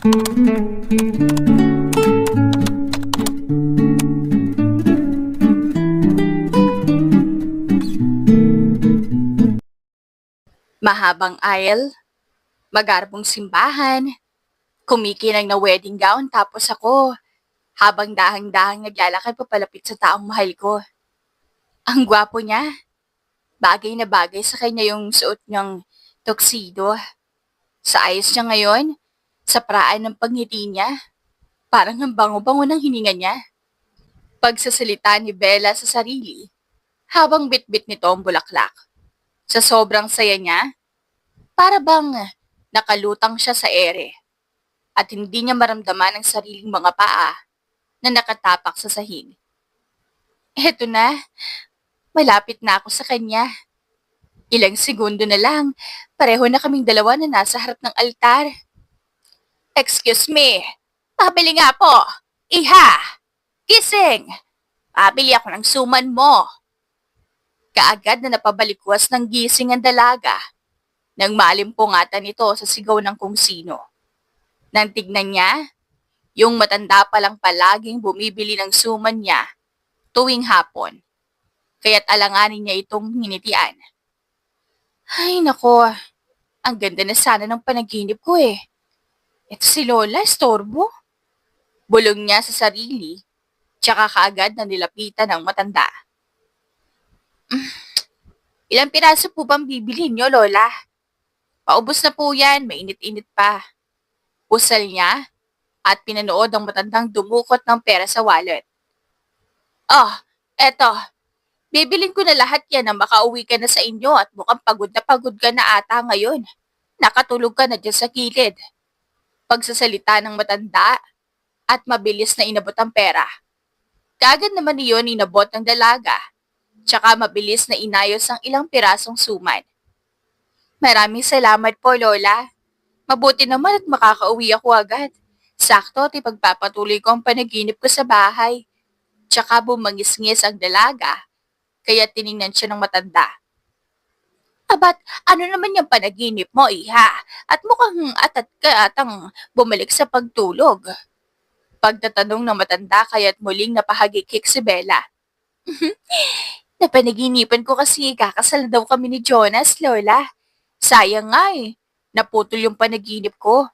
Mahabang aisle, magarbong simbahan, kumikinang na wedding gown tapos ako, habang dahang-dahang naglalakad papalapit sa taong mahal ko. Ang gwapo niya, bagay na bagay sa kanya yung suot niyang tuxedo. Sa ayos niya ngayon, sa paraan ng pagngiti niya, parang ang bango-bango ng hininga niya. Pagsasalita ni Bella sa sarili, habang bitbit nito ang bulaklak. Sa sobrang saya niya, para bang nakalutang siya sa ere at hindi niya maramdaman ang sariling mga paa na nakatapak sa sahig. Eto na, malapit na ako sa kanya. Ilang segundo na lang, pareho na kaming dalawa na nasa harap ng altar. Excuse me, pabili nga po. Iha! Gising! Pabili ako ng suman mo. Kaagad na napabalikwas ng gising ang dalaga nang maalimpungatan ito sa sigaw ng kung sino. Nang tignan niya, yung matanda palang palaging bumibili ng suman niya tuwing hapon, kaya't alanganin niya itong hinitian. Ay nako, ang ganda na sana ng panaginip ko eh. Ito si Lola, estorbo. Bulong niya sa sarili, tsaka kaagad na nilapitan ng matanda. Ilang piraso po bang bibilhin niyo, Lola? Paubos na po yan, mainit-init pa. Usal niya at pinanood ang matandang dumukot ng pera sa wallet. Oh, eto, bibilin ko na lahat yan na makauwi ka na sa inyo at mukhang pagod ka na ata ngayon. Nakatulog ka na dyan sa kilid. Pagsasalita ng matanda at mabilis na inabot ang pera. Kaagad naman iyon inabot ng dalaga, tsaka mabilis na inayos ang ilang pirasong suman. Maraming salamat po, Lola. Mabuti naman at makakauwi ako agad. Sakto at ipagpapatuloy ko ang panaginip ko sa bahay. Tsaka bumangis-ngis ang dalaga, kaya tiningnan siya ng matanda. Abat, ano naman yung panaginip mo, iha? At mukhang atat ka atang bumalik sa pagtulog. Pagtatanong ng matanda kaya't muling napahagikik si Bella. Napanaginipan ko kasi kakasal na daw kami ni Jonas, Lola. Sayang nga eh, naputol yung panaginip ko.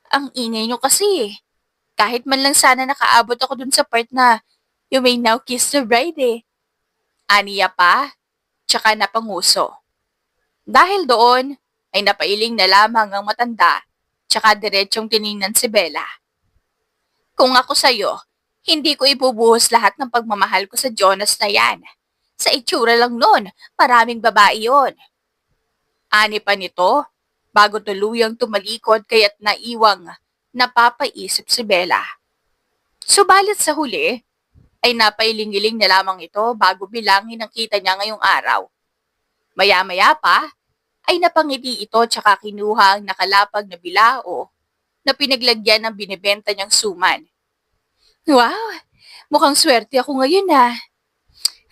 Ang ingay nyo kasi eh. Kahit man lang sana nakaabot ako dun sa part na you may now kiss the bride eh. Aniya pa, tsaka napanguso. Dahil doon, ay napailing na lamang ang matanda, tsaka diretsyong tiningnan si Bella. Kung ako sa'yo, hindi ko ibubuhos lahat ng pagmamahal ko sa Jonas na yan. Sa itsura lang nun, maraming babae yon. Ani pa nito, bago tuluyang tumalikod kaya't naiwang napapaisip si Bella. Subalit sa huli, ay napailing-iling na lamang ito bago bilangin ang kita niya ngayong araw. Maya-maya pa, ay napangiti ito tsaka kinuha ang nakalapag na bilao na pinaglagyan ng binibenta niyang suman. Wow! Mukhang swerte ako ngayon ah.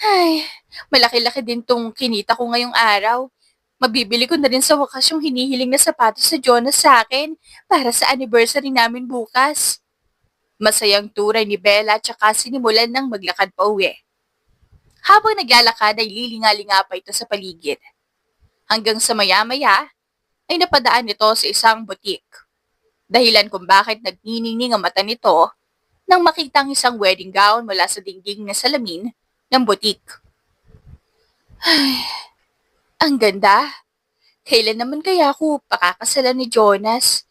Ay, malaki-laki din tong kinita ko ngayong araw. Mabibili ko na rin sa wakas yung hinihiling na sapatos sa Jonas sa akin para sa anniversary namin bukas. Masayang turay ni Bella tsaka sinimulan ng maglakad pa uwi. Habang naglalakad ay lilinga-linga pa ito sa paligid. Hanggang sa maya-maya ay napadaan nito sa isang butik. Dahilan kung bakit nagniningning ang mata nito nang makita ang isang wedding gown mula sa dingding na salamin ng butik. Ay, ang ganda. Kailan naman kaya ako pakakasalan ni Jonas?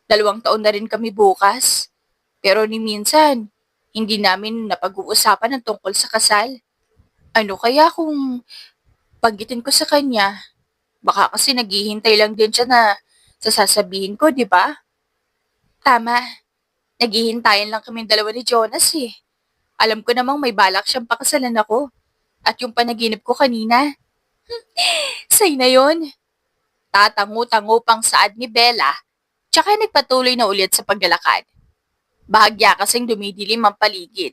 2 taon na rin kami bukas. Pero ni minsan, hindi namin napag-uusapan ng tungkol sa kasal. Ano kaya kung paggitin ko sa kanya? Baka kasi naghihintay lang din siya na sa sasabihin ko, di ba? Tama, naghihintayan lang kaming dalawa ni Jonas eh. Alam ko namang may balak siyang pakasalan ako. At yung panaginip ko kanina, say na yun. Tatango-tango pang saad ni Bella, tsaka nagpatuloy na ulit sa paglalakad. Bahagya kasing dumidilim ang paligid.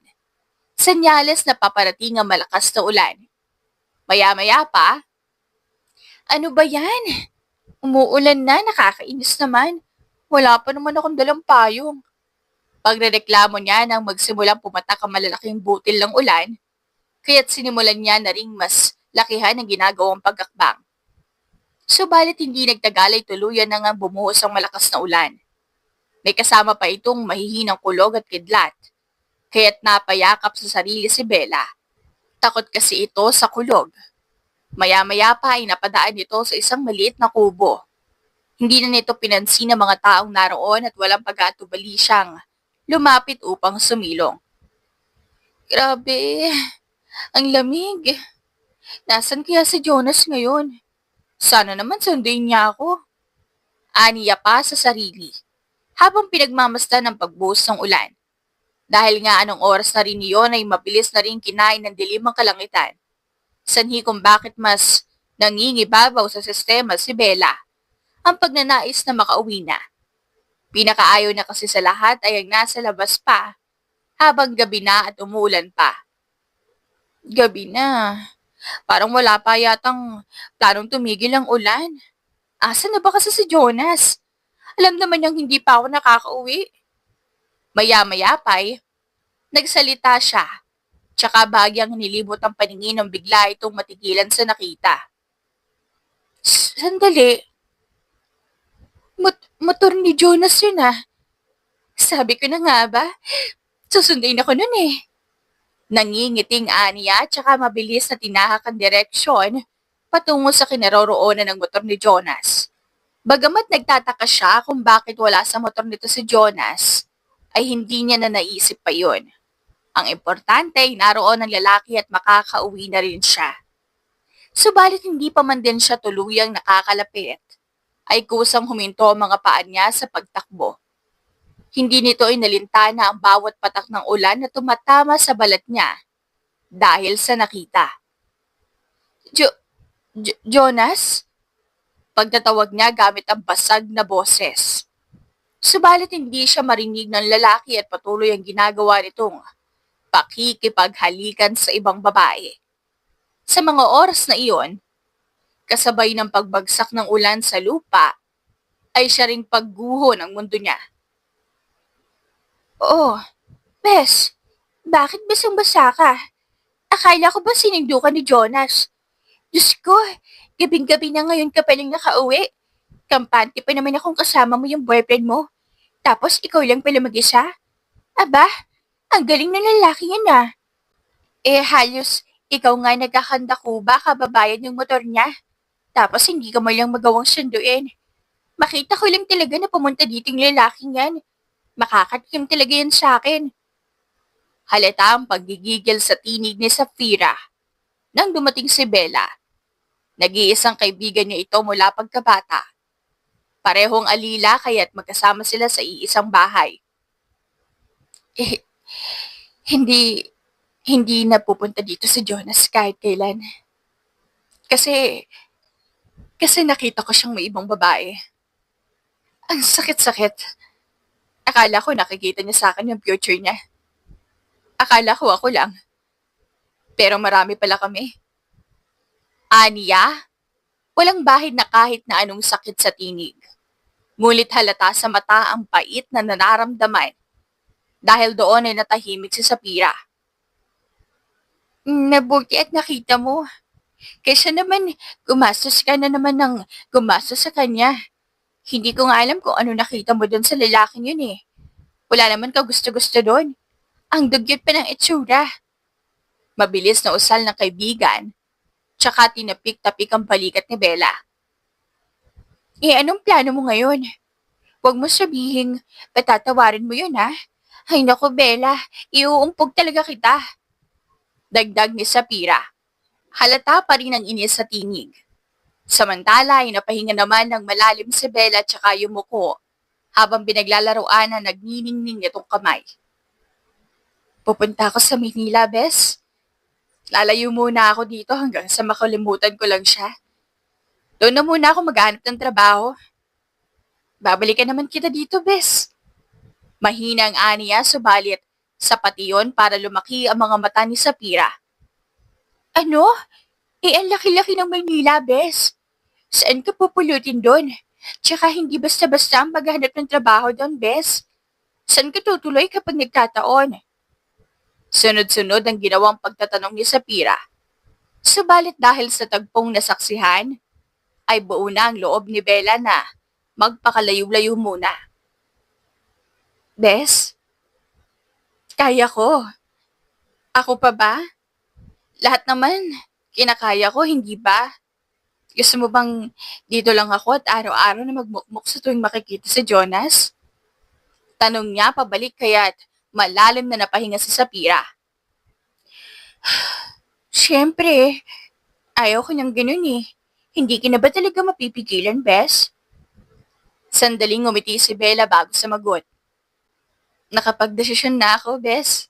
Senyales na paparating ang malakas na ulan. Maya-maya pa, ano ba yan? Umuulan na, nakakainis naman. Wala pa naman akong dalang payong. Pagrereklamo niya nang magsimulang pumatak ang malalaking butil ng ulan, kaya't sinimulan niya na ring mas lakihan ang ginagawang pagakbang. Subalit hindi nagtagal ay tuluyan na nga bumuhos ang malakas na ulan. May kasama pa itong mahihinang kulog at kidlat, kaya't napayakap sa sarili si Bella. Takot kasi ito sa kulog. Maya-maya pa ay napadaan ito sa isang maliit na kubo. Hindi na nito pinansin ng mga taong naroon at walang pag-atubali siyang lumapit upang sumilong. Grabe, ang lamig. Nasaan kaya si Jonas ngayon? Sana naman sunduin niya ako. Aniya pa sa sarili, habang pinagmamasdan ng pagbuhos ng ulan. Dahil nga anong oras na rin iyon ay mabilis na rin kinain ng dilim ang kalangitan. Sanhi kung bakit mas nangingibabaw sa sistema si Bella, ang pagnanais na makauwi na. Pinakaayaw na kasi sa lahat ay ang nasa labas pa, habang gabi na at umuulan pa. Gabi na. Parang wala pa yatang planong tumigil ang ulan. Asa na ba kasi si Jonas? Alam naman niyang hindi pa ako nakakauwi. Maya-maya pa'y nagsalita siya. Tsaka bagyang nilibot ang paningin ng bigla itong matigilan sa nakita. Sandali. Motor ni Jonas yun ah. Sabi ko na nga ba? Susundin ako nun eh. Nangingiting aniya tsaka mabilis na tinahak ang direksyon patungo sa kinaroroonan ng motor ni Jonas. Bagamat nagtataka siya kung bakit wala sa motor nito si Jonas, ay hindi niya na naisip pa yun. Ang importante ay naroon ang lalaki at makakauwi na rin siya. Subalit hindi pa man din siya tuluyang nakakalapit, ay kusang huminto ang mga paa niya sa pagtakbo. Hindi nito inalintana ang bawat patak ng ulan na tumatama sa balat niya dahil sa nakita. Jonas? Pagtatawag niya gamit ang basag na boses. Subalit hindi siya marinig ng lalaki at patuloy ang ginagawa nitong pakikipaghalikan sa ibang babae. Sa mga oras na iyon, kasabay ng pagbagsak ng ulan sa lupa, ay siya ring pagguho ng mundo niya. Oh, Bes, bakit basang-basa ka? Akala ko ba sinigdo ka ni Jonas? Diyos ko, gabing-gabi na ngayon ka palang nakauwi. Kampante pa naman akong kasama mo yung boyfriend mo. Tapos ikaw lang pala mag-isa? Aba, ang galing ng lalaki yan ah. Halos ikaw nga nagkakanda ko ba kababayan yung motor niya? Tapos hindi ka man lang magawang sunduin. Makita ko lang talaga na pumunta dito yung lalaking yan. Makakatikim talaga yan sa akin. Halata ang paggigigil sa tinig ni Safira. Nang dumating si Bella, nag-iisang kaibigan niya ito mula pagkabata. Parehong alila kaya't magkasama sila sa iisang bahay. Hindi, hindi napupunta dito si Jonas kahit kailan. Kasi nakita ko siyang may ibang babae. Ang sakit-sakit. Akala ko nakikita niya sa akin yung future niya. Akala ko ako lang. Pero marami pala kami. Aniya, walang bahid na kahit na anong sakit sa tinig. Ngulit halata sa mata ang pait na nararamdaman. Dahil doon ay natahimik si Sapira. Mabuti at nakita mo. Kaysa naman, gumastos ka na naman ng gumastos sa kanya. Hindi ko nga alam kung ano nakita mo doon sa lalaking yun eh. Wala naman ka gusto-gusto doon. Ang dugyot pa ng itsura. Mabilis na usal ng kaibigan, tsaka tinapik-tapik ang balikat ni Bella. Anong plano mo ngayon? Huwag mo sabihing patatawarin mo yun ha. Ay naku Bella, iuumpog talaga kita. Dagdag ni Sapira. Halata pa rin ang inis sa tinig. Samantala ay napahinga naman ng malalim si Bella tsaka yumuko habang binaglalaroan na nagniningning nitong kamay. Pupunta ako sa Maynila, Bes. Lalayo muna ako dito hanggang sa makalimutan ko lang siya. Doon na muna ako maghanap ng trabaho. Babalikan naman kita dito, Bes. Mahina ang aniya, subalit sapat iyon para lumaki ang mga mata ni Sapira. Ano? Ang laki-laki ng Maynila, Bes. Saan ka pupulutin doon? Tsaka hindi basta-basta ang paghahanap ng trabaho doon, Bes. Saan ka tutuloy kapag nagkataon? Sunod-sunod ang ginawang pagtatanong ni Sapira. Subalit dahil sa tagpong nasaksihan, ay buo na ang loob ni Bella na magpakalayo-layo muna. Bes, kaya ko. Ako pa ba? Lahat naman, kinakaya ko, hindi ba? Gusto mo bang dito lang ako at araw-araw na magmukmuk sa tuwing makikita si Jonas? Tanong niya pabalik kaya't malalim na napahinga si Sapira. Siyempre, ayaw ko niyang ganun eh. Hindi ka na ba talaga mapipigilan, Bes? Sandaling ngumiti si Bella bago sumagot. Nakapagdesisyon na ako, Bes.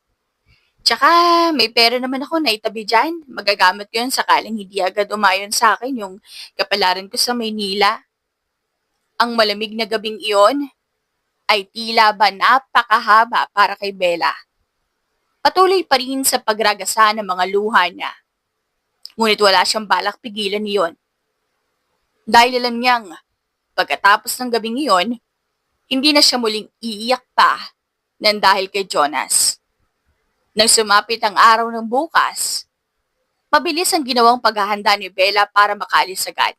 Tsaka may pera naman ako na itabi dyan. Magagamit ko yun sakaling hindi agad umayon sa akin yung kapalaran ko sa Maynila. Ang malamig na gabing iyon ay tila ba napakahaba para kay Bella. Patuloy pa rin sa pagragasa ng mga luha niya. Ngunit wala siyang balak pigilan niyon. Dahil alam niyang pagkatapos ng gabing iyon, hindi na siya muling iiyak pa nang dahil kay Jonas. Nang sumapit ang araw ng bukas, mabilis ang ginawang paghahanda ni Bella para makaalis agad.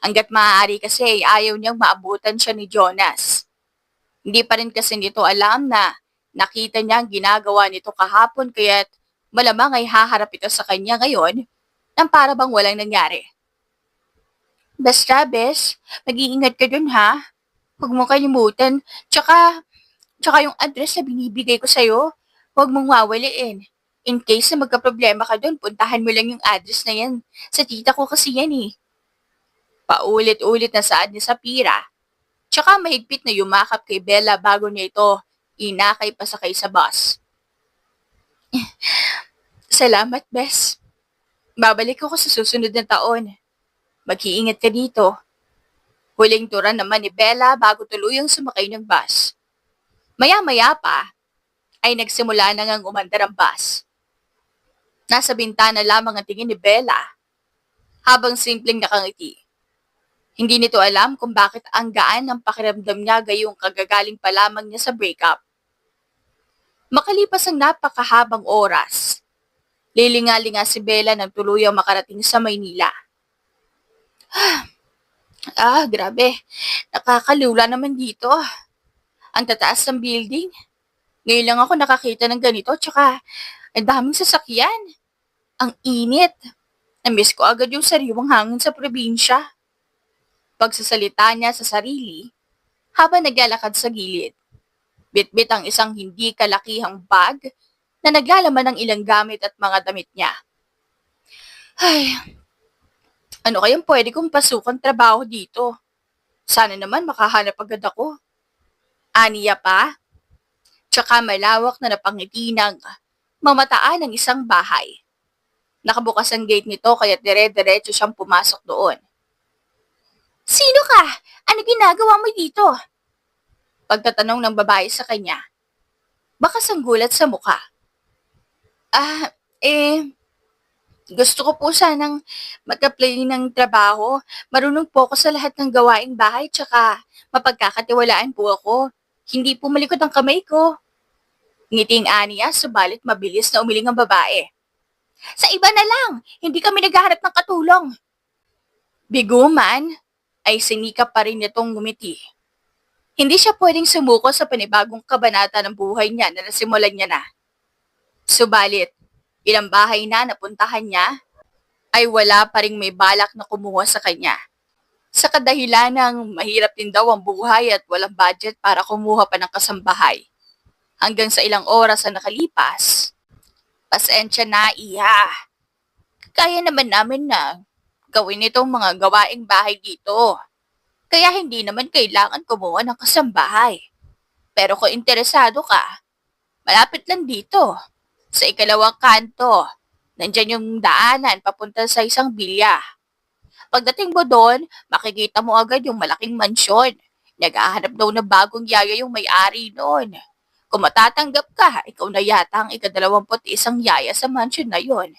Hanggat maaari kasi ayaw niyang maabutan siya ni Jonas. Hindi pa rin kasi nito alam na nakita niya ang ginagawa nito kahapon kaya't malamang ay haharap ito sa kanya ngayon nang para bang walang nangyari. Basta, Bes, mag-iingat ka dun ha. Huwag mo kalimutan. Tsaka yung address na binibigay ko sa'yo, huwag mong wawaliin. In case na magka-problema ka dun, puntahan mo lang yung address na yan. Sa tita ko kasi yan eh. Paulit-ulit na saad ni Sapira. Tsaka mahigpit na yumakap kay Bella bago niya ito inakay pasakay sa bus. Salamat, Bes. Babalik ako sa susunod na taon. Mag-iingat ka dito. Huling turan naman ni Bella bago tuluyang sumakay ng bus. Maya-maya pa, ay nagsimula na ngang umandar ang bus. Nasa bintana lamang ang tingin ni Bella, habang simpleng nakangiti. Hindi nito alam kung bakit ang gaan ng pakiramdam niya gayong kagagaling pa lamang niya sa breakup. Makalipas ang napakahabang oras, lilinga-linga si Bella nang tuluyang makarating sa Maynila. Grabe. Nakakalula naman dito. Ang tataas ng building. Ngayon lang ako nakakita ng ganito, tsaka ang daming sasakyan. Ang init. Namiss ko agad yung sariwang hangin sa probinsya. Pagsasalita niya sa sarili, habang naglalakad sa gilid. Bitbit ang isang hindi kalakihang bag na naglalaman ng ilang gamit at mga damit niya. Ay, ano kayang pwede kong pasukan trabaho dito? Sana naman makahanap agad ako. Aniya pa? Tsaka malawak na napangiti ng mamataan ng isang bahay. Nakabukas ang gate nito kaya dire-diretso siyang pumasok doon. Sino ka? Ano ginagawa mo dito? Pagtatanong ng babae sa kanya. Bakas ang gulat sa mukha. Ah, eh, gusto ko po sanang mag-apply ng trabaho. Marunong po ako sa lahat ng gawaing bahay tsaka mapagkakatiwalaan po ako. Hindi po malikot ang kamay ko. Ngiting aniya, subalit mabilis na umiling ang babae. Sa iba na lang, hindi kami naghahanap ng katulong. Bigo man, ay sinikap pa rin nitong ngumiti. Hindi siya pwedeng sumuko sa panibagong kabanata ng buhay niya na nasimulan niya na. Subalit, ilang bahay na napuntahan niya, ay wala pa ring may balak na kumuha sa kanya. Sa kadahilan ng mahirap din daw ang buhay at walang budget para kumuha pa ng kasambahay. Hanggang sa ilang oras na nakalipas, pasensya na, iha. Kaya naman namin na gawin itong mga gawaing bahay dito. Kaya hindi naman kailangan kumuha ng kasambahay. Pero kung interesado ka, malapit lang dito. Sa ikalawang kanto, nandyan yung daanan papunta sa isang bilya. Pagdating mo doon, makikita mo agad yung malaking mansyon. Naghahanap daw na bagong yaya yung may-ari noon. Kung matatanggap ka, ikaw na yata ang ika-21 yaya sa mansyon na yon.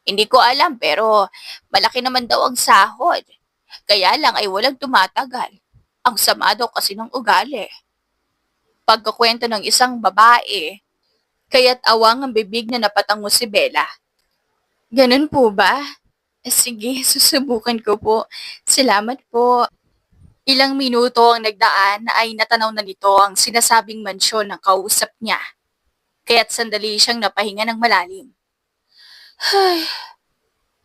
Hindi ko alam pero malaki naman daw ang sahod. Kaya lang ay walang tumatagal. Ang sama daw kasi ng ugali. Pagkakwento ng isang babae, kaya't awang ang bibig na napatango si Bella. Ganun po ba? Sige, susubukan ko po. Salamat po. Ilang minuto ang nagdaan ay natanaw na nito ang sinasabing mansyon ng kausap niya. Kaya't sandali siyang napahinga ng malalim. Ay,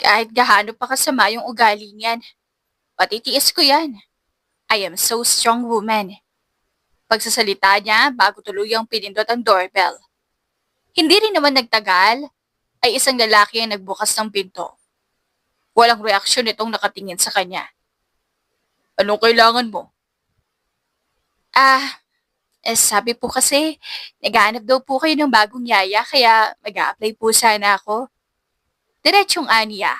kahit gaano pa kasama yung ugali niyan, patitiis ko yan. I am so strong woman. Pagsasalita niya bago tuluyang pinindot ang doorbell. Hindi rin naman nagtagal, ay isang lalaki ang nagbukas ng pinto. Walang reaksyon itong nakatingin sa kanya. Anong kailangan mo? Ah, sabi po kasi, naghahanap daw po kayo ng bagong yaya kaya mag-a-apply po sana ako. Diretsyong aniya,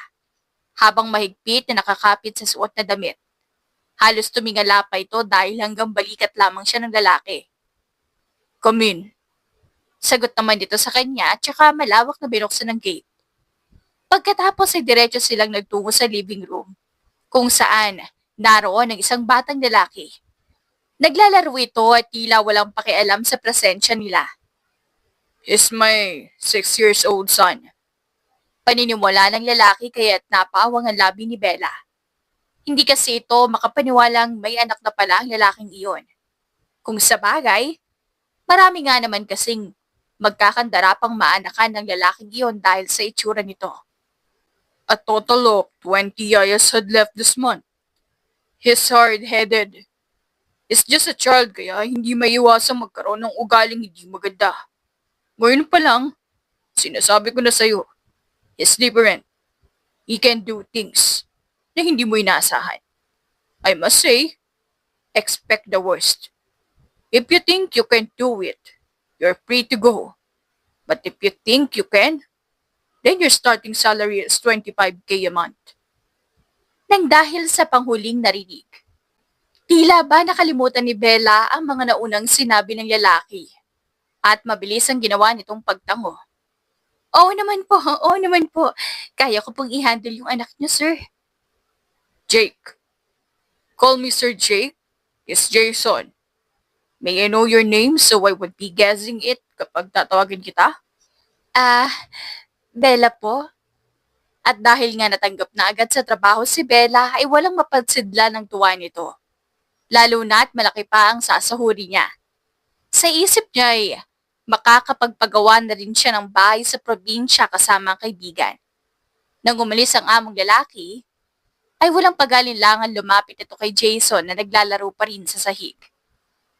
habang mahigpit na nakakapit sa suot na damit. Halos tumingala pa ito dahil hanggang balikat lamang siya ng lalaki. Come in. Sagot naman dito sa kanya at saka malawak na binuksan ng gate. Pagkatapos ay diretso silang nagtungo sa living room, kung saan naroon ang isang batang lalaki. Naglalaro ito at tila walang pakialam sa presensya nila. Is my 6 years old son. Paniniwala ng lalaki kaya't napawang ang labi ni Bella. Hindi kasi ito makapaniwalang may anak na pala ang lalaking iyon. Kung sa bagay, marami nga naman kasing magkakandarapang maanakan ng lalaking iyon dahil sa itsura nito. A total of 20 yayas had left this month. He's hard-headed. It's just a child kaya hindi maiwasang magkaroon ng ugaling hindi maganda. Ngayon pa lang, sinasabi ko na sa'yo, he's different. He can do things na hindi mo inaasahan. I must say, expect the worst. If you think you can do it, you're free to go. But if you think you can, then your starting salary is 25K a month. Nang dahil sa panghuling narinig, tila ba nakalimutan ni Bella ang mga naunang sinabi ng lalaki at mabilis ang ginawa nitong pagtango. Oo naman po, oo naman po. Kaya ko pong i-handle yung anak niyo, sir. Jake. Call me Sir Jake. It's Jason. May I know your name so I would be guessing it kapag tatawagin kita? Bella po. At dahil nga natanggap na agad sa trabaho si Bella ay walang mapagsidla ng tuwa nito. Lalo na't malaki pa ang sasahuri niya. Sa isip niya ay makakapagpagawa na rin siya ng bahay sa probinsya kasama ang kaibigan. Nang umalis ang among lalaki, ay walang pagalinlangan lumapit ito kay Jason na naglalaro pa rin sa sahig.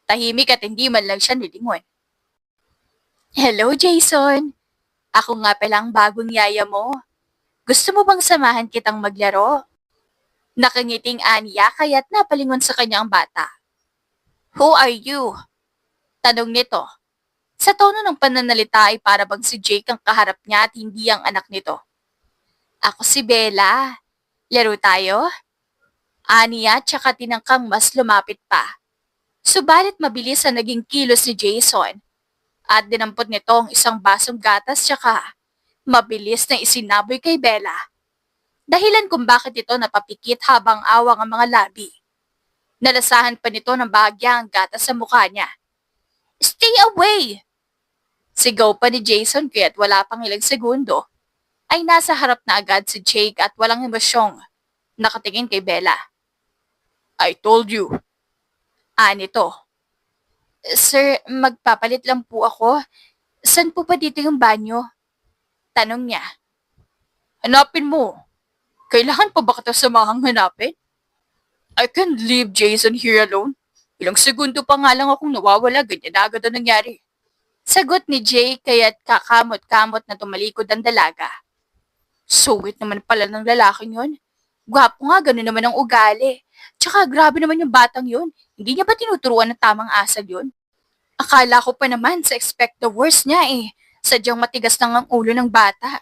Tahimik at hindi man lang siya nilingon. Hello, Jason. Ako nga pala ang bagong yaya mo. Gusto mo bang samahan kitang maglaro? Nakangiting aniya kaya't napalingon sa kanya ang bata. Who are you? Tanong nito. Sa tono ng pananalita ay para bang si Jake ang kaharap niya at hindi ang anak nito. Ako si Bella. Laro tayo? Aniya tsaka tinangkang mas lumapit pa. Subalit mabilis ang naging kilos ni Jason at dinampot nito ang isang basong gatas tsaka mabilis na isinaboy kay Bella. Dahilan kung bakit ito napapikit habang awang ang mga labi. Nalasahan pa nito ng bahagya ang gatas sa mukha niya. Stay away! Sigaw pa ni Jason kaya't wala pang ilang segundo ay nasa harap na agad si Jake at walang emosyong nakatingin kay Bella. I told you. Nito. Sir, magpapalit lang po ako. Saan po ba dito yung banyo? Tanong niya. Hanapin mo. Kailangan pa ba kita samahang hanapin? I can't leave Jason here alone. Ilang segundo pa nga lang akong nawawala, ganyan na agad ang nangyari. Sagot ni Jake kaya't kakamot-kamot na tumalikod ang dalaga. Sungit naman pala ng lalaking yun. Gwapo nga, gano'n naman ang ugali. Tsaka grabe naman yung batang yun. Hindi niya ba tinuturuan ng tamang asal yun? Akala ko pa naman sa expect the worst niya eh. Sadyang matigas lang ang ulo ng bata.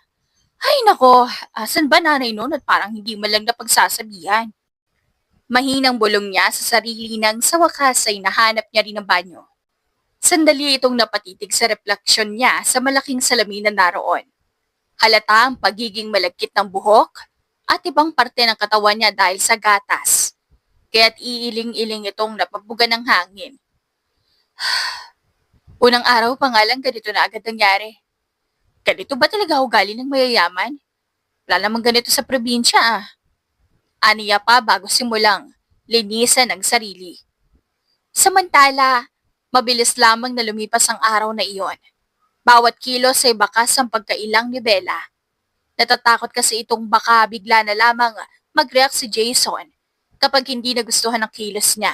Ay nako, asan ba nanay noon at parang hindi man lang napagsasabihan. Mahinang bulong niya sa sarili nang sa wakas ay nahanap niya rin ang banyo. Sandali itong napatitig sa refleksyon niya sa malaking salamin na naroon. Halata ang pagiging malagkit ng buhok at ibang parte ng katawan niya dahil sa gatas. Kaya't iiling-iling itong napabuga ng hangin. Unang araw pa nga lang ganito na agad nangyari. Ganito ba talaga ugali ng mayayaman? Wala namang ganito sa probinsya ah. Aniya pa bago simulang linisan ang sarili. Samantala, mabilis lamang na lumipas ang araw na iyon. Bawat kilos ay bakas ang pagkailang ni Bella. Natatakot kasi itong baka bigla na lamang mag-react si Jason kapag hindi nagustuhan ang kilos niya.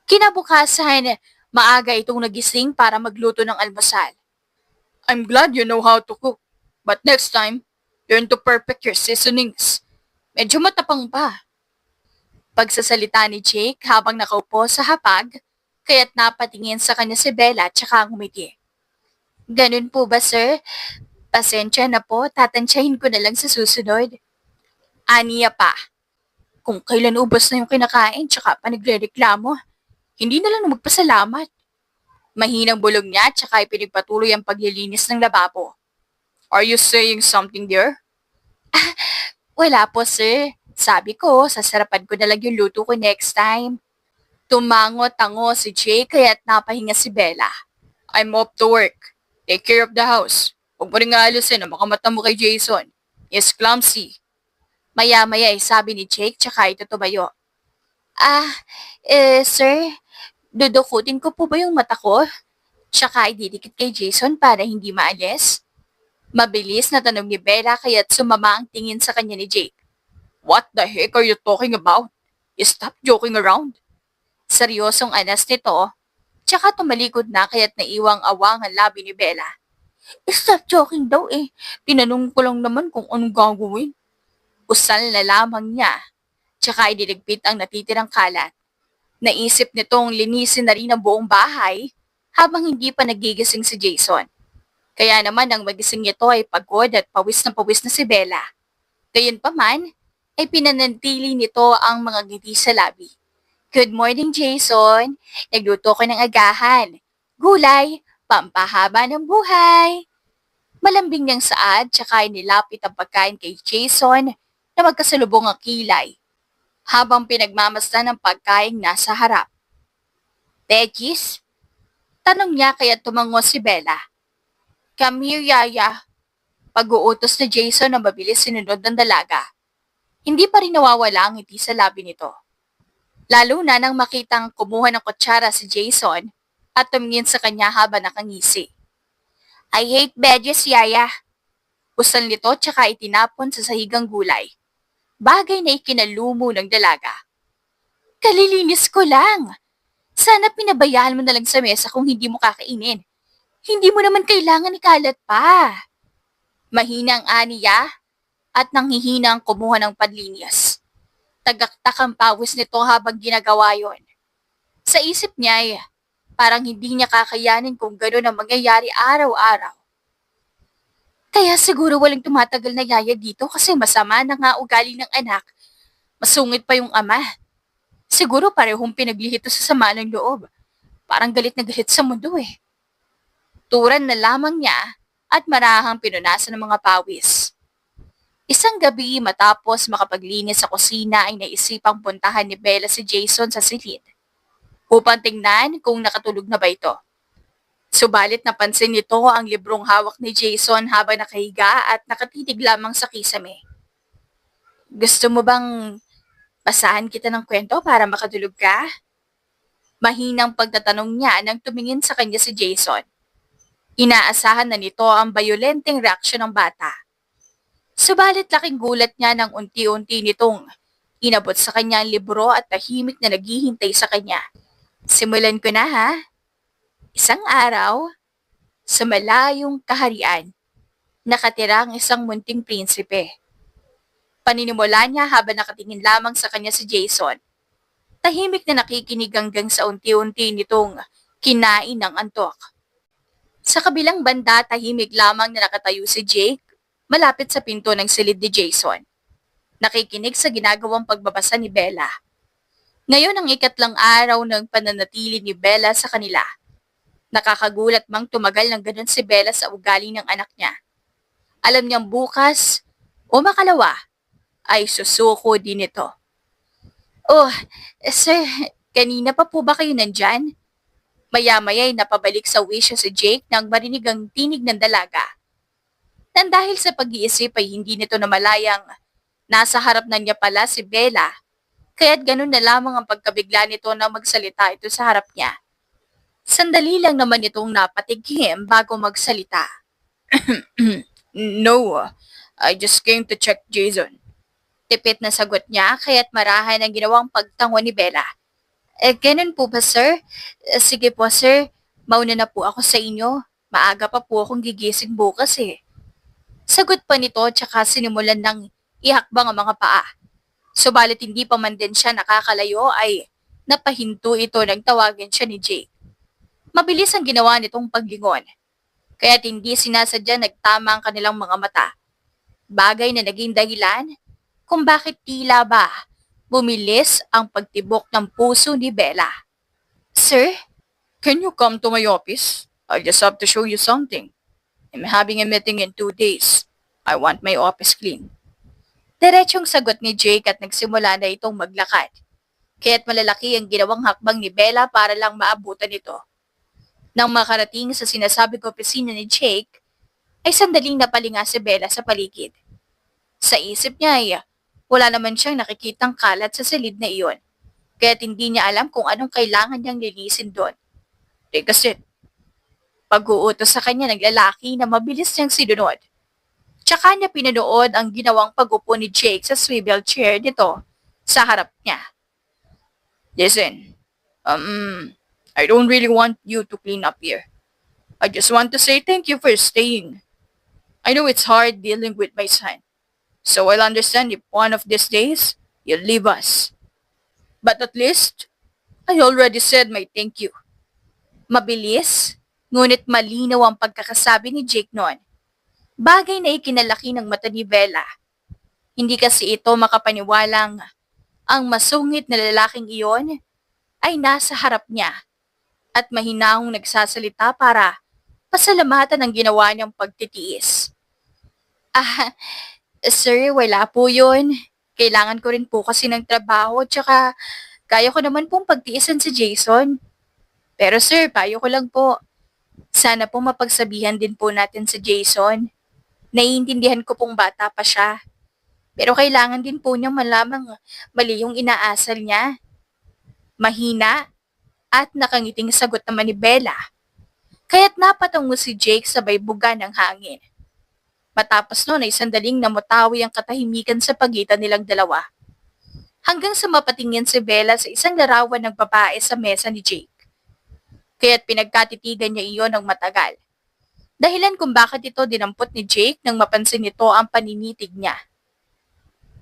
Kinabukasan, maaga itong nagising para magluto ng almusal. I'm glad you know how to cook, but next time, learn to perfect your seasonings. Medyo matapang pa. Pagsasalita ni Jake habang nakaupo sa hapag, kaya't napatingin sa kanya si Bella at saka ngumiti. Ganun po ba, sir? Pasensya na po, tatansyahin ko na lang sa susunod. Aniya pa. Kung kailan ubos na yung kinakain tsaka pa nagre-reklamo, hindi na lang magpasalamat. Mahinang bulong niya tsaka ipinagpatuloy ang paglilinis ng lababo. Are you saying something there? Wala po, sir. Sabi ko, sasarapan ko na lang yung luto ko next time. Tumango-tango si Jay kaya't napahinga si Bella. I'm off to work. Take care of the house. Huwag mo rin aalisin na makamata mo kay Jason. Yes, clumsy. Maya-maya sabi ni Jake tsaka ito tumayo. Sir, dudukutin ko po ba yung mata ko? Tsaka ididikit kay Jason para hindi maalis? Mabilis na tanong ni Bella kaya't sumama ang tingin sa kanya ni Jake. What the heck are you talking about? Stop joking around. Seryosong anas nito, tsaka tumalikod na kaya't naiwang awang ang labi ni Bella. Stop joking daw eh. Tinanong ko lang naman kung anong gagawin. Usal na lamang niya, tsaka idiligpit ang natitirang kalat. Naisip nitong linisin na rin ang buong bahay habang hindi pa nagigising si Jason. Kaya naman ang magising nito ay pagod at pawis na si Bella. Gayunpaman, ay pinanantili nito ang mga ngiti sa labi. Good morning, Jason. Nagluto ko ng agahan. Gulay, pampahaba ng buhay. Malambing niyang saad, tsaka nilapit ang pagkain kay Jason na magkasalubong ang kilay, habang pinagmamasdan ng pagkain nasa harap. Veggies? Tanong niya kaya tumango si Bella. Come here, Yaya. Pag-uutos na Jason na mabilis sinunod ng dalaga. Hindi pa rin nawawala ang ngiti sa labi nito. Lalo na nang makitang kumuha ng kutsara si Jason at tumingin sa kanya habang nakangisi. I hate veggies, Yaya. Usal nito tsaka itinapon sa sahigang gulay. Bagay na ikinalumo ng dalaga. Kalilinis ko lang. Sana pinabayaan mo na lang sa mesa kung hindi mo kakainin. Hindi mo naman kailangan ikalat pa. Mahina ang aniya at nanghihina ang kumuha ng panlinis. Tagaktak ang pawis nito habang ginagawa yon. Sa isip niya ay parang hindi niya kakayanin kung gano'n ang mangyayari araw-araw. Kaya siguro walang tumatagal na yaya dito kasi masama na nga ugali ng anak. Masungit pa yung ama. Siguro parehong pinaglihito sa sama ng loob. Parang galit na galit sa mundo eh. Turan na lamang niya at marahang pinunasan ng mga pawis. Isang gabi matapos makapaglinis sa kusina ay naisipang puntahan ni Bella si Jason sa silid upang tingnan kung nakatulog na ba ito. Subalit napansin nito ang librong hawak ni Jason habang nakahiga at nakatitig lamang sa kisame. Gusto mo bang basahan kita ng kwento para makatulog ka? Mahinang pagtatanong niya nang tumingin sa kanya si Jason. Inaasahan na nito ang bayolenteng reaksyon ng bata. Subalit laking gulat niya nang unti-unti nitong inabot sa kanya ang libro at tahimik na naghihintay sa kanya. Simulan ko na ha. Isang araw, sa malayong kaharian, nakatira ang isang munting prinsipe. Paninimula niya habang nakatingin lamang sa kanya si Jason. Tahimik na nakikinig hanggang sa unti-unti nitong kinain ng antok. Sa kabilang banda, tahimik lamang na nakatayo si Jake malapit sa pinto ng silid ni Jason. Nakikinig sa ginagawang pagbabasa ni Bella. Ngayon ang ikatlang araw ng pananatili ni Bella sa kanila. Nakakagulat mang tumagal ng ganun si Bella sa ugali ng anak niya. Alam niyang bukas o makalawa ay susuko din ito. Oh, sir, kanina pa po ba kayo nandyan? Maya-maya ay napabalik sa wisyo si Jake nang marinig ang tinig ng dalaga. Nang dahil sa pag-iisip ay hindi nito namalayang nasa harap na niya pala si Bella, kaya't ganun na lamang ang pagkabigla nito na magsalita ito sa harap niya. Sandali lang naman itong napatighim bago magsalita. No, I just came to check Jason. Tipit na sagot niya kaya't marahan ang ginawang pagtango ni Bella. Ganun po ba, sir? Sige po, sir. Mauna na po ako sa inyo. Maaga pa po akong gigising bukas eh. Sagot pa nito tsaka sinimulan ng ihakbang ang mga paa. Subalit hindi pa man din siya nakakalayo ay napahinto ito nang tawagin siya ni Jake. Mabilis ang ginawa nitong paglingon. Kaya't hindi sinasadya nagtama ang kanilang mga mata. Bagay na naging dahilan kung bakit tila ba bumilis ang pagtibok ng puso ni Bella. Sir, can you come to my office? I just have to show you something. I'm having a meeting in 2 days. I want my office clean. Diretsong sagot ni Jake at nagsimula na itong maglakad. Kaya't malalaki ang ginawang hakbang ni Bella para lang maabutan ito. Nang makarating sa sinasabing opisina ni Jake, ay sandaling napalinga si Bella sa paligid. Sa isip niya ay wala naman siyang nakikitang kalat sa silid na iyon, kaya't hindi niya alam kung anong kailangan niyang linisin doon. Kasi pag-uutos sa kanya ng lalaki na mabilis niyang sinunod. Tsaka niya pinanood ang ginawang pag-upo ni Jake sa swivel chair nito sa harap niya. Listen, I don't really want you to clean up here. I just want to say thank you for staying. I know it's hard dealing with my son. So I'll understand if one of these days, you'll leave us. But at least, I already said my thank you. Mabilis, ngunit malinaw ang pagkakasabi ni Jake noon. Bagay na ikinalaki ng mata ni Bella. Hindi kasi ito makapaniwalang ang masungit na lalaking iyon ay nasa harap niya at mahinahong nagsasalita para pasalamatan ang ginawa niyang pagtitiis. Sir, wala po yun. Kailangan ko rin po kasi ng trabaho tsaka kaya ko naman pong pagtiisan si Jason. Pero sir, payo ko lang po. Sana po mapagsabihan din po natin si Jason. Naiintindihan ko pong bata pa siya. Pero kailangan din po niyang malamang mali yung inaasal niya. Mahina at nakangiting sagot naman ni Bella. Kaya't napatungo si Jake sabay buga ng hangin. Matapos noon ay sandaling namutawi ang katahimikan sa pagitan nilang dalawa. Hanggang sa mapatingin si Bella sa isang larawan ng babae sa mesa ni Jake. Kaya't pinagkatitigan niya iyon ng matagal. Dahilan kung bakit ito dinampot ni Jake nang mapansin nito ang paninitig niya.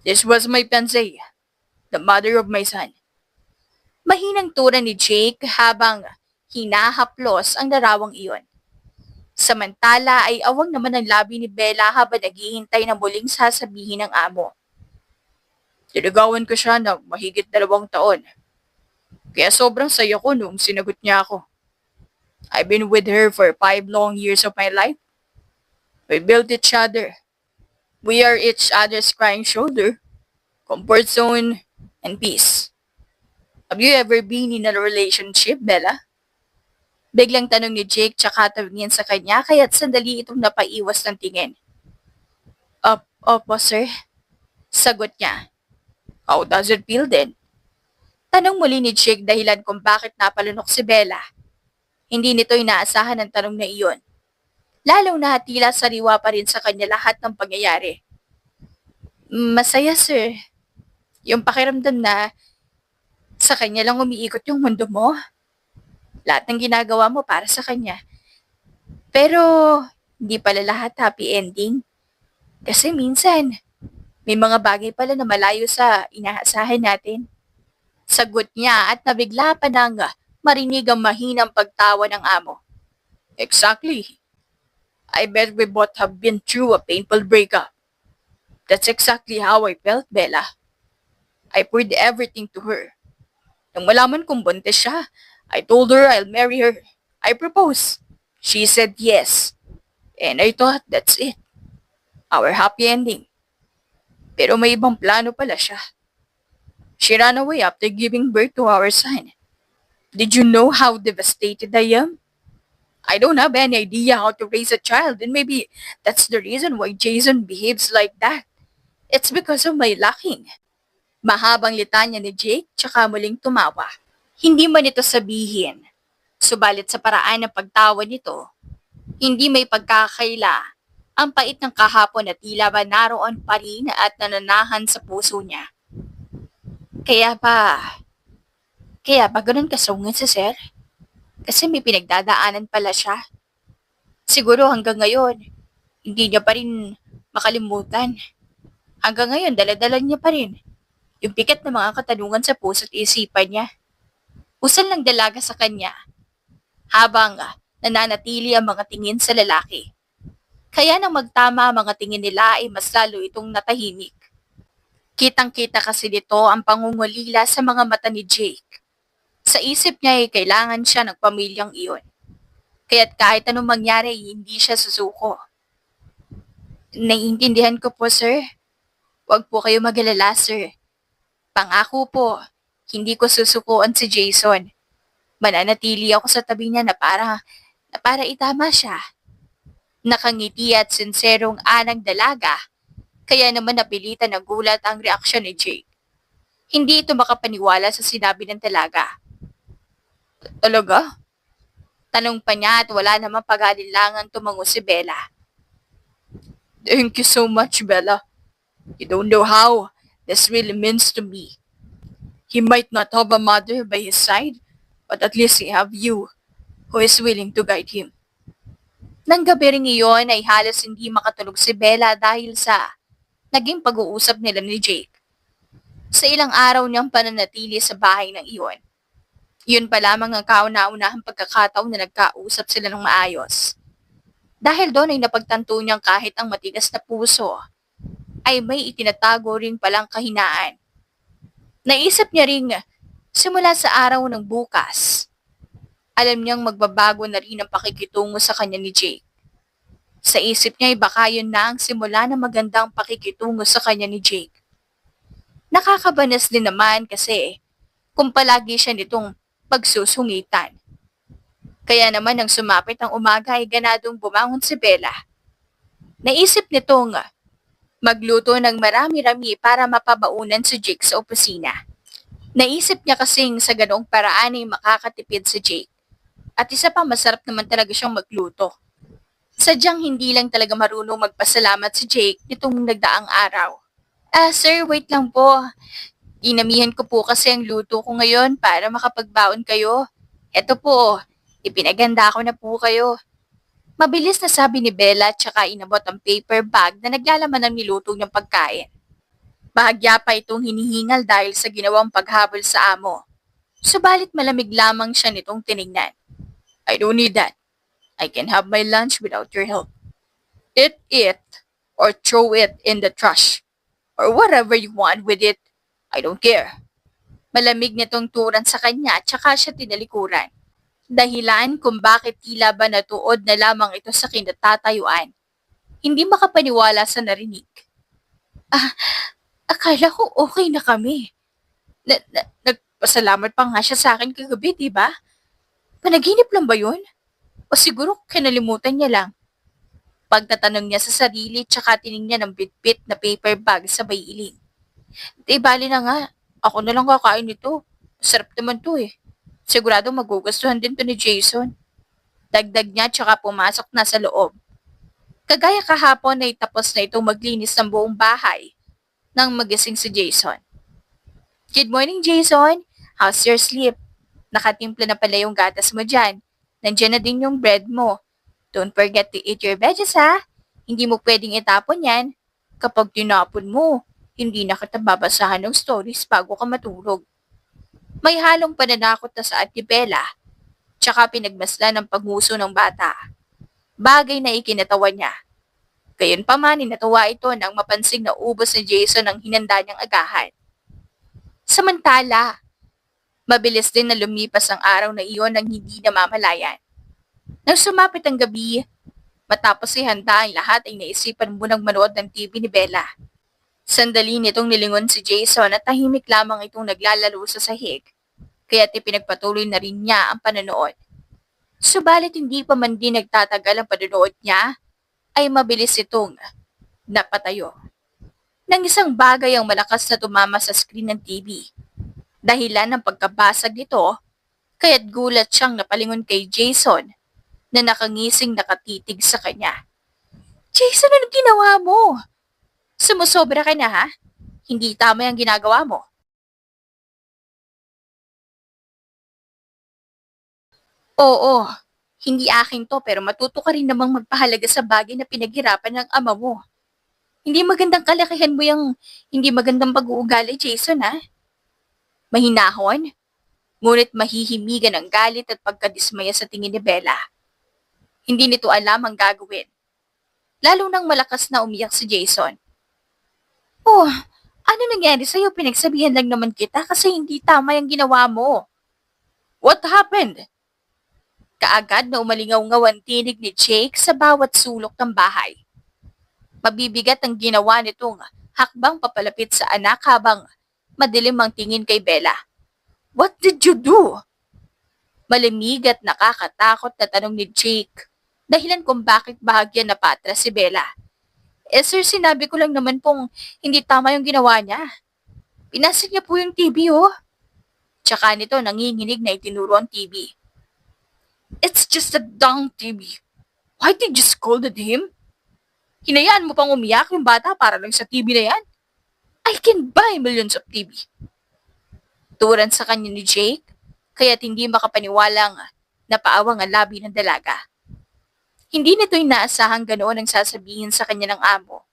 This was my fiancée, the mother of my son. Mahinang tura ni Jake habang hinahaplos ang larawang iyon. Samantala ay awang naman ang labi ni Bella habang naghihintay na muling sasabihin ng amo. Tiligawan ko siya ng mahigit 2 taon. Kaya sobrang saya ko nung sinagot niya ako. I've been with her for 5 long years of my life. We built each other. We are each other's crying shoulder, comfort zone, and peace. Have you ever been in a relationship, Bella? Biglang tanong ni Jake tsaka tumingin sa kanya kaya't sandali itong napaiwas ng tingin. Opo, sir. Sagot niya. How does it feel then? Tanong muli ni Jake dahilan kung bakit napalunok si Bella. Hindi nito inaasahan ang tanong na iyon. Lalo na tila sariwa pa rin sa kanya lahat ng pangyayari. Masaya, sir. Yung pakiramdam na sa kanya lang umiikot yung mundo mo. Lahat ng ginagawa mo para sa kanya. Pero, hindi pala lahat happy ending. Kasi minsan, may mga bagay pala na malayo sa inaasahan natin. Sagot niya at nabigla pa nang marinig ang mahinang pagtawa ng amo. Exactly. I bet we both have been through a painful breakup. That's exactly how I felt, Bella. I poured everything to her. Nang malaman kong buntis siya, I told her I'll marry her. I proposed. She said yes. And I thought that's it. Our happy ending. Pero may ibang plano pala siya. She ran away after giving birth to our son. Did you know how devastated I am? I don't have any idea how to raise a child, and maybe that's the reason why Jason behaves like that. It's because of my lacking. Mahabang litanya ni Jake, tsaka muling tumawa. Hindi man ito sabihin, subalit sa paraan ng pagtawa nito, hindi may pagkakaila. Ang pait ng kahapon na tila ba naroon pa rin at nananahan sa puso niya. Kaya ba, kaya ba ganun kasungin si Sir? Kasi may pinagdadaanan pala siya. Siguro hanggang ngayon, hindi niya pa rin makalimutan. Hanggang ngayon, daladala niya pa rin yung pikat ng mga katanungan sa puso at isipan niya. Usal ng dalaga sa kanya habang nananatili ang mga tingin sa lalaki. Kaya nang magtama ang mga tingin nila ay mas lalo itong natahimik. Kitang-kita kasi dito ang pangungulila sa mga mata ni Jake. Sa isip niya ay kailangan siya ng pamilyang iyon. Kaya't kahit anong mangyari, hindi siya susuko. Naiintindihan ko po, sir. Huwag po kayo mag-alala, sir. Pangako po, hindi ko susukuan si Jason. Mananatili ako sa tabi niya na para itama siya. Nakangiti at sinserong anang dalaga, kaya naman napilitan ng gulat ang reaksyon ni Jake. Hindi ito makapaniwala sa sinabi ng dalaga. Talaga? Tanong pa niya at wala namang pag-alinlangan tumango si Bella. Thank you so much, Bella. You don't know how this really means to me. He might not have a mother by his side, but at least he have you, who is willing to guide him. Nang gabi ring iyon ay halos hindi makatulog si Bella dahil sa naging pag-uusap nila ni Jake. Sa ilang araw niyang pananatili sa bahay ng iyon, yun pa lamang ang kauna-unahang pagkakataon na nagkausap sila ng maayos. Dahil doon ay napagtanto niyang kahit ang matigas na puso ay may itinatago ring palang kahinaan. Naisip niya ring simula sa araw ng bukas, alam niyang magbabago na rin ang pakikitungo sa kanya ni Jake. Sa isip niya ay baka yun na ang simula ng magandang pakikitungo sa kanya ni Jake. Nakakabanas din naman kasi kung palagi siya nitong pagsusungitan. Kaya naman nang sumapit ang umaga ay ganadong bumangon si Bella. Naisip nitong magluto ng marami-rami para mapabaunan si Jake sa opisina. Naisip niya kasing sa ganoong paraan ay makakatipid si Jake. At isa pa masarap naman talaga siyang magluto. Sadyang hindi lang talaga marunong magpasalamat si Jake nitong nagdaang araw. Sir, wait lang po. Inamihan ko po kasi ang luto ko ngayon para makapagbaon kayo. Eto po, ipinaganda ko na po kayo. Mabilis na sabi ni Bella tsaka inabot ang paper bag na naglalaman ng niluto niyang pagkain. Bahagya pa itong hinihingal dahil sa ginawang paghabol sa amo. Subalit malamig lamang siya nitong tinignan. I don't need that. I can have my lunch without your help. Eat it or throw it in the trash. Or whatever you want with it. I don't care. Malamig nitong turan sa kanya at saka siya tinalikuran. Dahilan kung bakit tila ba natuod na lamang ito sa kinatatayuan. Hindi makapaniwala sa narinig. Akala ko okay na kami. Nagpasalamat pa nga siya sa akin kagabi, di ba? Panaginip lang ba yun? O siguro kinalimutan niya lang. Pagtatanong niya sa sarili tsaka tiningnan ng bitbit na paper bag sa iling. Di bali na nga, ako na lang kakain nito. Masarap naman to eh. Sigurado magugustuhan din to ni Jason. Dagdag niya tsaka pumasok na sa loob. Kagaya kahapon ay tapos na itong maglinis ng buong bahay nang magising si Jason. Good morning, Jason. How's your sleep? Nakatimpla na pala yung gatas mo dyan. Nandiyan na din yung bread mo. Don't forget to eat your veggies, ha? Hindi mo pwedeng itapon yan. Kapag tinapon mo, hindi na kita babasahan ng stories bago ka matulog. May halong pananakot na sa Ate Bella, tsaka pinagmasdan ng pagmuso ng bata. Bagay na ikinatawa niya. Gayunpaman, inatawa ito nang mapansing na ubos ni Jason ang hinanda niyang agahan. Samantala, mabilis din na lumipas ang araw na iyon nang hindi namamalayan. Nang sumapit ang gabi, matapos ihanda ang lahat ay naisipan munang manood ng TV ni Bella. Sandali nitong nilingon si Jason at tahimik lamang itong naglalaro sa sahig, kaya't ipinagpatuloy na rin niya ang panonood. Subalit hindi pa man din nagtatagal ang panonood niya, ay mabilis itong napatayo. Nang isang bagay ang malakas na tumama sa screen ng TV. Dahilan ng pagkabasag nito, kaya't gulat siyang napalingon kay Jason na nakangising nakatitig sa kanya. Jason, ano ginawa mo? Sumusobra ka na ha? Hindi tama yung ginagawa mo. Oo, hindi akin to pero matuto ka rin namang magpahalaga sa bagay na pinaghirapan ng ama mo. Hindi magandang kalakihan mo yung hindi magandang pag-uugali, Jason ha? Mahinahon, ngunit mahihimigan ang galit at pagkadismaya sa tingin ni Bella. Hindi nito alam ang gagawin. Lalo nang malakas na umiyak si Jason. Oh, ano nangyari sa'yo? Pinagsabihan lang naman kita kasi hindi tama yung ginawa mo. What happened? Kaagad na umalingaw-ngaw ang tinig ni Jake sa bawat sulok ng bahay. Mabibigat ang ginawa nitong hakbang papalapit sa anak habang madilim ang tingin kay Bella. What did you do? Malimig at nakakatakot na tanong ni Jake. Dahilan kung bakit bahagyan na patras si Bella. Sir, sinabi ko lang naman pong hindi tama yung ginawa niya. Pinasig niya po yung TV, oh. Tsaka nito nanginginig na itinuro ang TV. It's just a dumb TV. Why did you scold at him? Hinayaan mo pang umiyak yung bata para lang sa TV na yan? I can buy millions of TV. Turan sa kanya ni Jake, kaya't hindi makapaniwalang napaawang ang labi ng dalaga. Hindi nito inaasahang ganoon ang sasabihin sa kanya ng amo.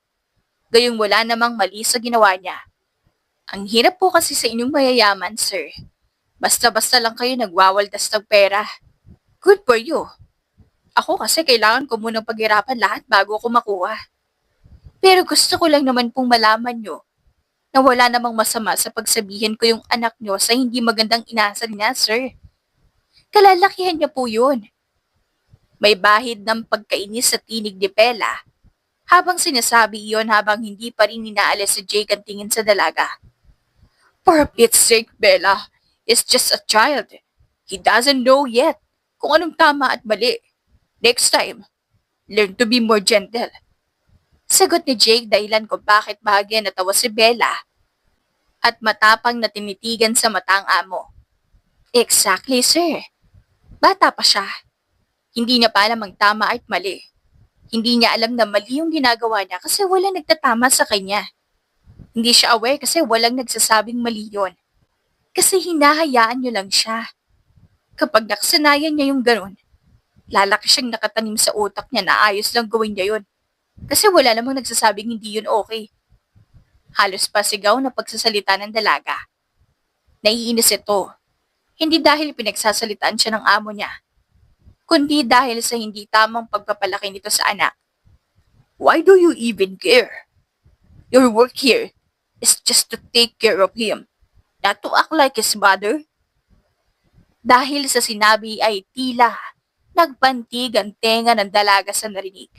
Gayong wala namang mali sa ginawa niya. Ang hirap po kasi sa inyong mayayaman, sir. Basta-basta lang kayo nagwawaldas ng pera. Good for you. Ako kasi kailangan ko munang paghirapan lahat bago ako makuha. Pero gusto ko lang naman pong malaman nyo na wala namang masama sa pagsabihin ko yung anak nyo sa hindi magandang inasal niya, sir. Kalalakihan niya po yun. May bahid ng pagkainis sa tinig ni Bella habang sinasabi iyon habang hindi pa rin inaalis si Jake ang tingin sa dalaga. For Pete's sake, Bella, is just a child. He doesn't know yet kung anong tama at mali. Next time, learn to be more gentle. Sagot ni Jake dahilan kung bakit bahagya natawa si Bella at matapang na tinitigan sa mata ang amo. Exactly, sir. Bata pa siya. Hindi niya pa alam ang tama at mali. Hindi niya alam na mali yung ginagawa niya kasi walang nagtatama sa kanya. Hindi siya aware kasi walang nagsasabing mali yun. Kasi hinahayaan niyo lang siya. Kapag nakasanayan niya yung ganun, lalaki siyang nakatanim sa utak niya na ayos lang gawin niya yun. Kasi wala namang nagsasabing hindi yun okay. Halos pasigaw na pagsasalita ng dalaga. Naiinis ito. Hindi dahil pinagsasalitaan siya ng amo niya, kundi dahil sa hindi tamang pagpapalaki nito sa anak. Why do you even care? Your work here is just to take care of him, not to act like his mother. Dahil sa sinabi ay tila nagpantig ang tenga ng dalaga sa narinig.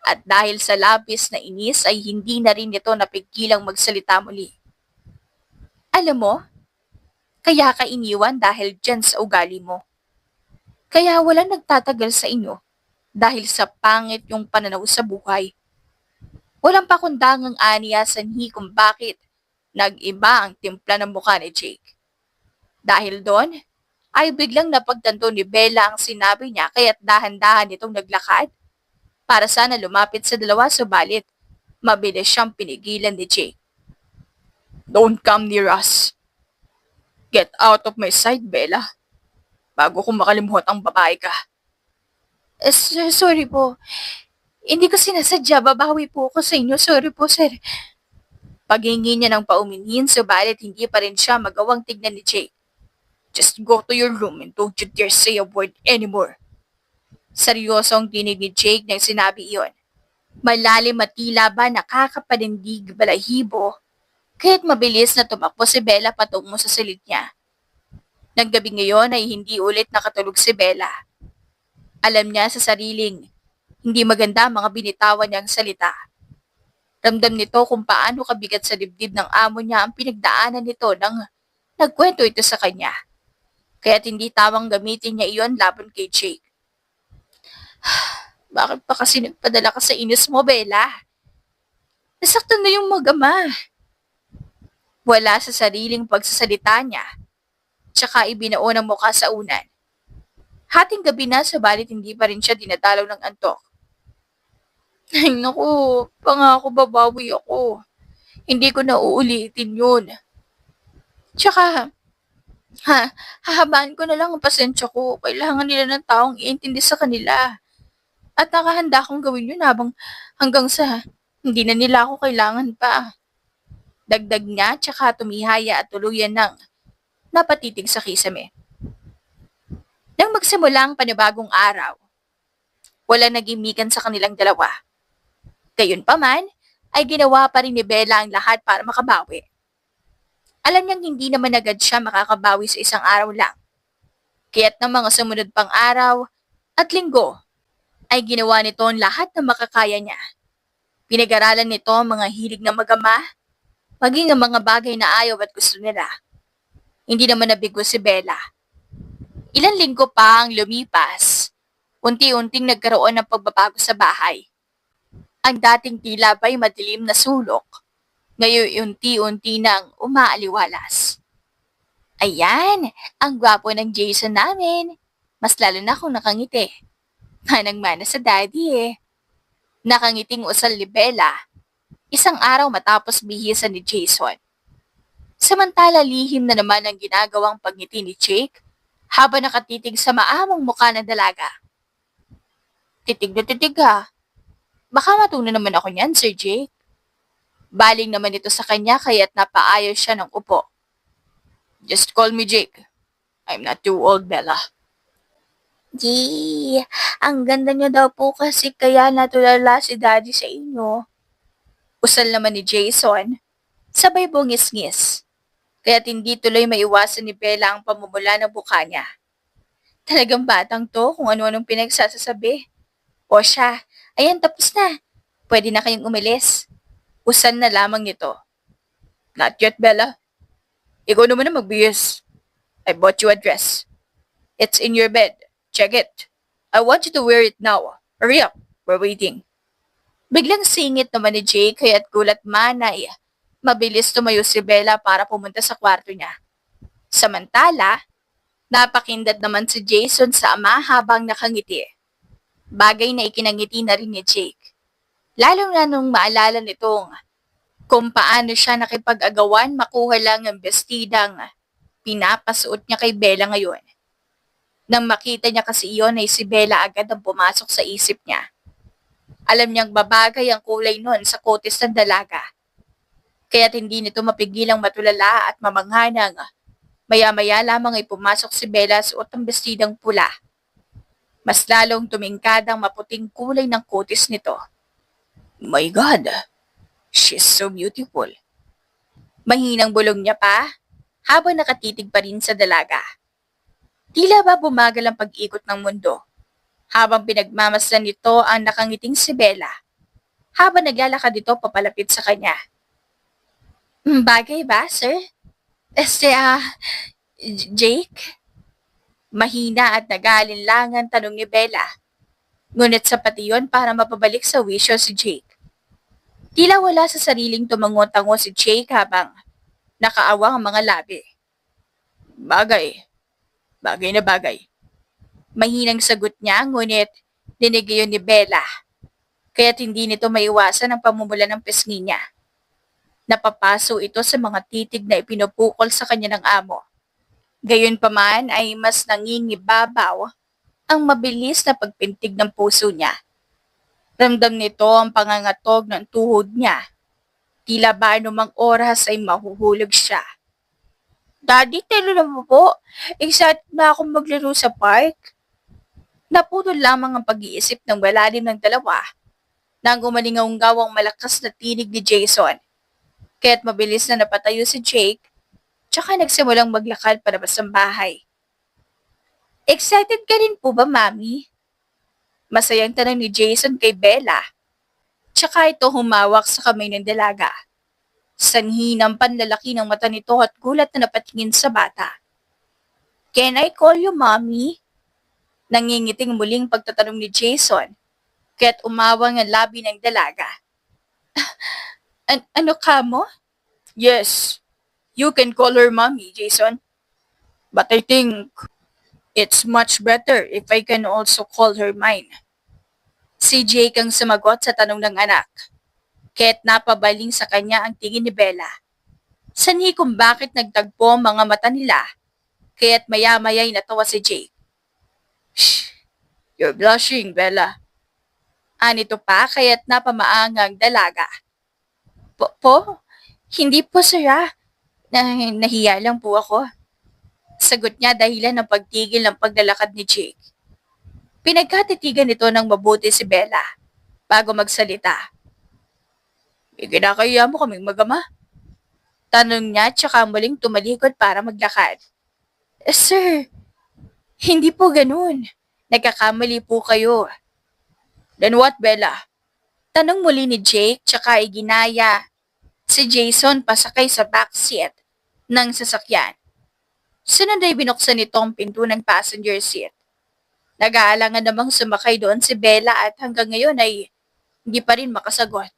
At dahil sa labis na inis ay hindi na rin ito napigilang magsalita muli. Alam mo, kaya ka iniwan dahil dyan sa ugali mo. Kaya wala nagtatagal sa inyo dahil sa pangit yung pananaw sa buhay. Walang pakundangang aniya sanhi kung bakit nag-iba ang timpla ng mukha ni Jake. Dahil doon, ay biglang napagtanto ni Bella ang sinabi niya kaya't dahan-dahan itong naglakad para sana lumapit sa dalawa subalit mabilis siyang pinigilan ni Jake. Don't come near us. Get out of my sight, Bella. Bago ko makalimutan ang babae ka. Sir, sorry po. Hindi ko sinasadya, babawi po ako sa inyo. Sorry po, sir. Paghingi niya ng pauminhin, subalit hindi pa rin siya magawang tignan ni Jake. Just go to your room and don't you dare say a word anymore. Seryosong tinig ni Jake nang sinabi iyon. Malalim at tila ba nakakapanindig balahibo, kaya't mabilis na tumakbo si Bella patungo sa silid niya. Nang gabi ngayon ay hindi ulit nakatulog si Bella. Alam niya sa sariling, hindi maganda ang mga binitawan niyang salita. Ramdam nito kung paano kabigat sa dibdib ng amo niya ang pinagdaanan nito nang nagkwento ito sa kanya. Kaya't hindi tawang gamitin niya iyon laban kay Jake. Bakit pa kasi nagpadala ka sa inis mo, Bella? Nasaktan na yung mag-ama. Wala sa sariling pagsasalita niya, tsaka ibinao ng mukha sa unan. Hating gabi na, subalit hindi pa rin siya dinadalaw ng antok. Ay naku, pangako babawi ako. Hindi ko na uulitin yun. Tsaka, hahabaan ko na lang ang pasensya ko. Kailangan nila ng taong iintindi sa kanila. At nakahanda akong gawin yun hanggang sa hindi na nila ako kailangan pa. Dagdag niya, tsaka tumihaya at tuluyan ng napatitig sa kisame. Nang magsimula ang panibagong araw, walang nagimikan sa kanilang dalawa. Gayunpaman, ay ginawa pa rin ni Bella ang lahat para makabawi. Alam niyang hindi naman agad siya makakabawi sa isang araw lang. Kaya't ng mga sumunod pang araw at linggo, ay ginawa nito ang lahat na makakaya niya. Pinag-aralan nito ang mga hilig ng mag-ama, maging ang mga bagay na ayaw at gusto nila. Hindi naman nabigo si Bella. Ilang linggo pa ang lumipas, unti-unting nagkaroon ng pagbabago sa bahay. Ang dating tila ba'y madilim na sulok, ngayon unti-unti nang umaaliwalas. Ayan, ang gwapo ng Jason namin. Mas lalo na kung nakangiti. Manang-mana sa daddy eh. Nakangiting usal ni Bella, isang araw matapos bihisan ni Jason. Samantala lihim na naman ang ginagawang pagngiti ni Jake habang nakatitig sa maamong mukha ng dalaga. Titig na titig ha. Baka matunan naman ako niyan, Sir Jake. Baling naman ito sa kanya kaya't napaayos siya ng upo. Just call me Jake. I'm not too old, Bella. Gee, ang ganda niyo daw po kasi kaya natulala si Daddy sa inyo. Usal naman ni Jason, sabay bungis-ngis. Kaya't hindi tuloy maiwasan ni Bella ang pamumula ng buka niya. Talagang batang to kung ano-anong pinagsasasabi. O siya, ayan tapos na. Pwede na kayong umalis. Usan na lamang nito. Not yet, Bella. Ikaw naman na magbihis. I bought you a dress. It's in your bed. Check it. I want you to wear it now. Hurry up. We're waiting. Biglang singit naman ni Jake kaya't gulat man ay mabilis tumayo si Bella para pumunta sa kwarto niya. Samantala, napakindat naman si Jason sa ama habang nakangiti. Bagay na ikinangiti na rin ni Jake. Lalo na nung maalala nitong kung paano siya nakipag-agawan makuha lang ang bestidang pinapasuot niya kay Bella ngayon. Nang makita niya kasi iyon ay si Bella agad ang pumasok sa isip niya. Alam niyang babagay ang kulay nun sa kotes ng dalaga. Kaya't hindi nito mapigilang matulala at mamanghanang. Maya-maya lamang ay pumasok si Bella suot ang bestidang pula. Mas lalong tumingkad ang maputing kulay ng kotes nito. My God, she's so beautiful. Mahinang bulong niya pa habang nakatitig pa rin sa dalaga. Tila ba bumagal ang pag-ikot ng mundo habang pinagmamasdan nito ang nakangiting si Bella habang naglalakad ito papalapit sa kanya. Bagay ba, sir? Jake? Mahina at nag-aalinlangan tanong ni Bella. Ngunit sapat iyon para mapabalik sa wisyo si Jake. Tila wala sa sariling tumango-tango si Jake habang nakaawang ang mga labi. Bagay. Bagay na bagay. Mahinang sagot niya, ngunit dinig iyon ni Bella. Kaya't hindi nito maiwasan ang pamumula ng pisngi niya. Napapaso ito sa mga titig na ipinupukol sa kanya ng amo. Gayunpaman ay mas nangingibabaw ang mabilis na pagpintig ng puso niya. Ramdam nito ang pangangatog ng tuhod niya. Tila ba anumang oras ay mahuhulog siya. Daddy, telo na mo po. Excited na akong maglaro sa park. Naputol lamang ang pag-iisip ng malalim ng dalawa nang umalingaw ang malakas na tinig ni Jason. Kaya't mabilis na napatayo si Jake tsaka nagsimulang maglakad palabas ng bahay. Excited ka rin po ba, Mami? Masayang tanong ni Jason kay Bella. Tsaka ito humawak sa kamay ng dalaga. Sanhi ng panlalaki ng mata nito at gulat na napatingin sa bata. Can I call you mommy? Nangingiting muling pagtatanong ni Jason, kaya't umawang ang labi ng dalaga. Ano ka mo? Yes, you can call her mommy, Jason. But I think it's much better if I can also call her mine. Si Jake ang sumagot sa tanong ng anak, kaya't napabaling sa kanya ang tingin ni Bella. Sanhi kung bakit nagtagpo ang mga mata nila, kaya't maya-maya'y natawa si Jake. Shh, you're blushing, Bella. Anito pa kaya't napamaangang dalaga. Po? Hindi po, sir. Nahiya lang po ako. Sagot niya dahilan ng pagtigil ng paglalakad ni Jake. Pinagkatitigan nito ng mabuti si Bella bago magsalita. Kinakaya mo kaming magama? Tanong niya tsaka muling tumalikod para maglakad. Sir, hindi po ganun. Nagkakamali po kayo. Then what, Bella? Tanong muli ni Jake tsaka iginaya si Jason pasakay sa backseat ng sasakyan. Sunod ay binuksan nito ang pinto ng passenger seat. Nag-aalangan namang sumakay doon si Bella at hanggang ngayon ay hindi pa rin makasagot.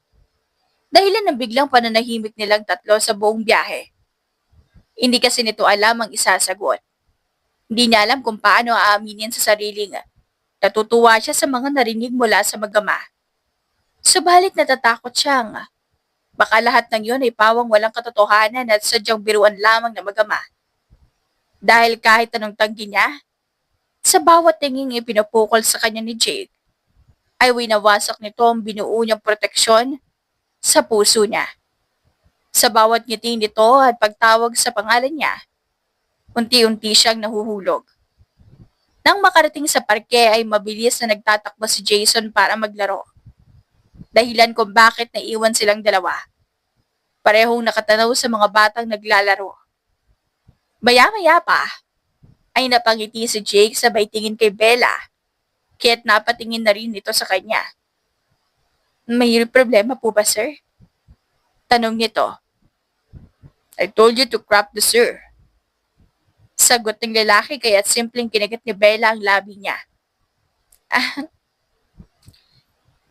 Dahilan ng biglang pananahimik nilang tatlo sa buong biyahe. Hindi kasi nito alam ang isasagot. Hindi niya alam kung paano aaminin sa sariling natutuwa siya sa mga narinig mula sa magama. Subalit natatakot siyang baka lahat ng yun ay pawang walang katotohanan at sadyang biruan lamang na magama. Dahil kahit anong tanggi niya, sa bawat tinging ipinupukol sa kanya ni Jake, ay winawasak nito ang binuo niyang proteksyon sa puso niya. Sa bawat ngiti nito at pagtawag sa pangalan niya, unti-unti siyang nahuhulog. Nang makarating sa parke ay mabilis na nagtatakbo si Jason para maglaro. Dahilan kung bakit naiwan silang dalawa. Parehong nakatanaw sa mga batang naglalaro. Maya-maya pa, ay napangiti si Jake sabay tingin kay Bella, kaya't napatingin na rin ito sa kanya. May problema po ba, sir? Tanong nito. I told you to crop the sir. Sagot ng lalaki kaya't simpleng kinagat ni Bella ang labi niya.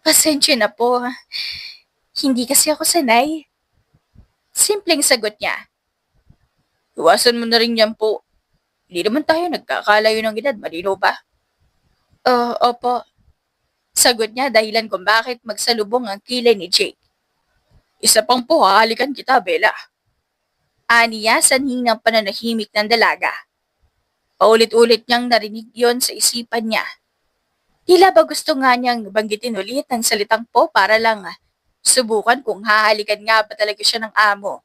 Pasensya na po. Hindi kasi ako sanay. Simpleng sagot niya. Iwasan mo na rin yan po. Hindi naman tayo nagkakalayo ng edad, malino ba? Opo. Sagot niya dahilan kung bakit magsalubong ang kilay ni Jake. Isa pang po, hahalikan kita, Bella. Aniya sanhi ng pananahimik ng dalaga. Paulit-ulit niyang narinig yon sa isipan niya. Tila ba gusto nga niyang banggitin ulit ang salitang po para lang subukan kung hahalikan nga ba talaga siya ng amo.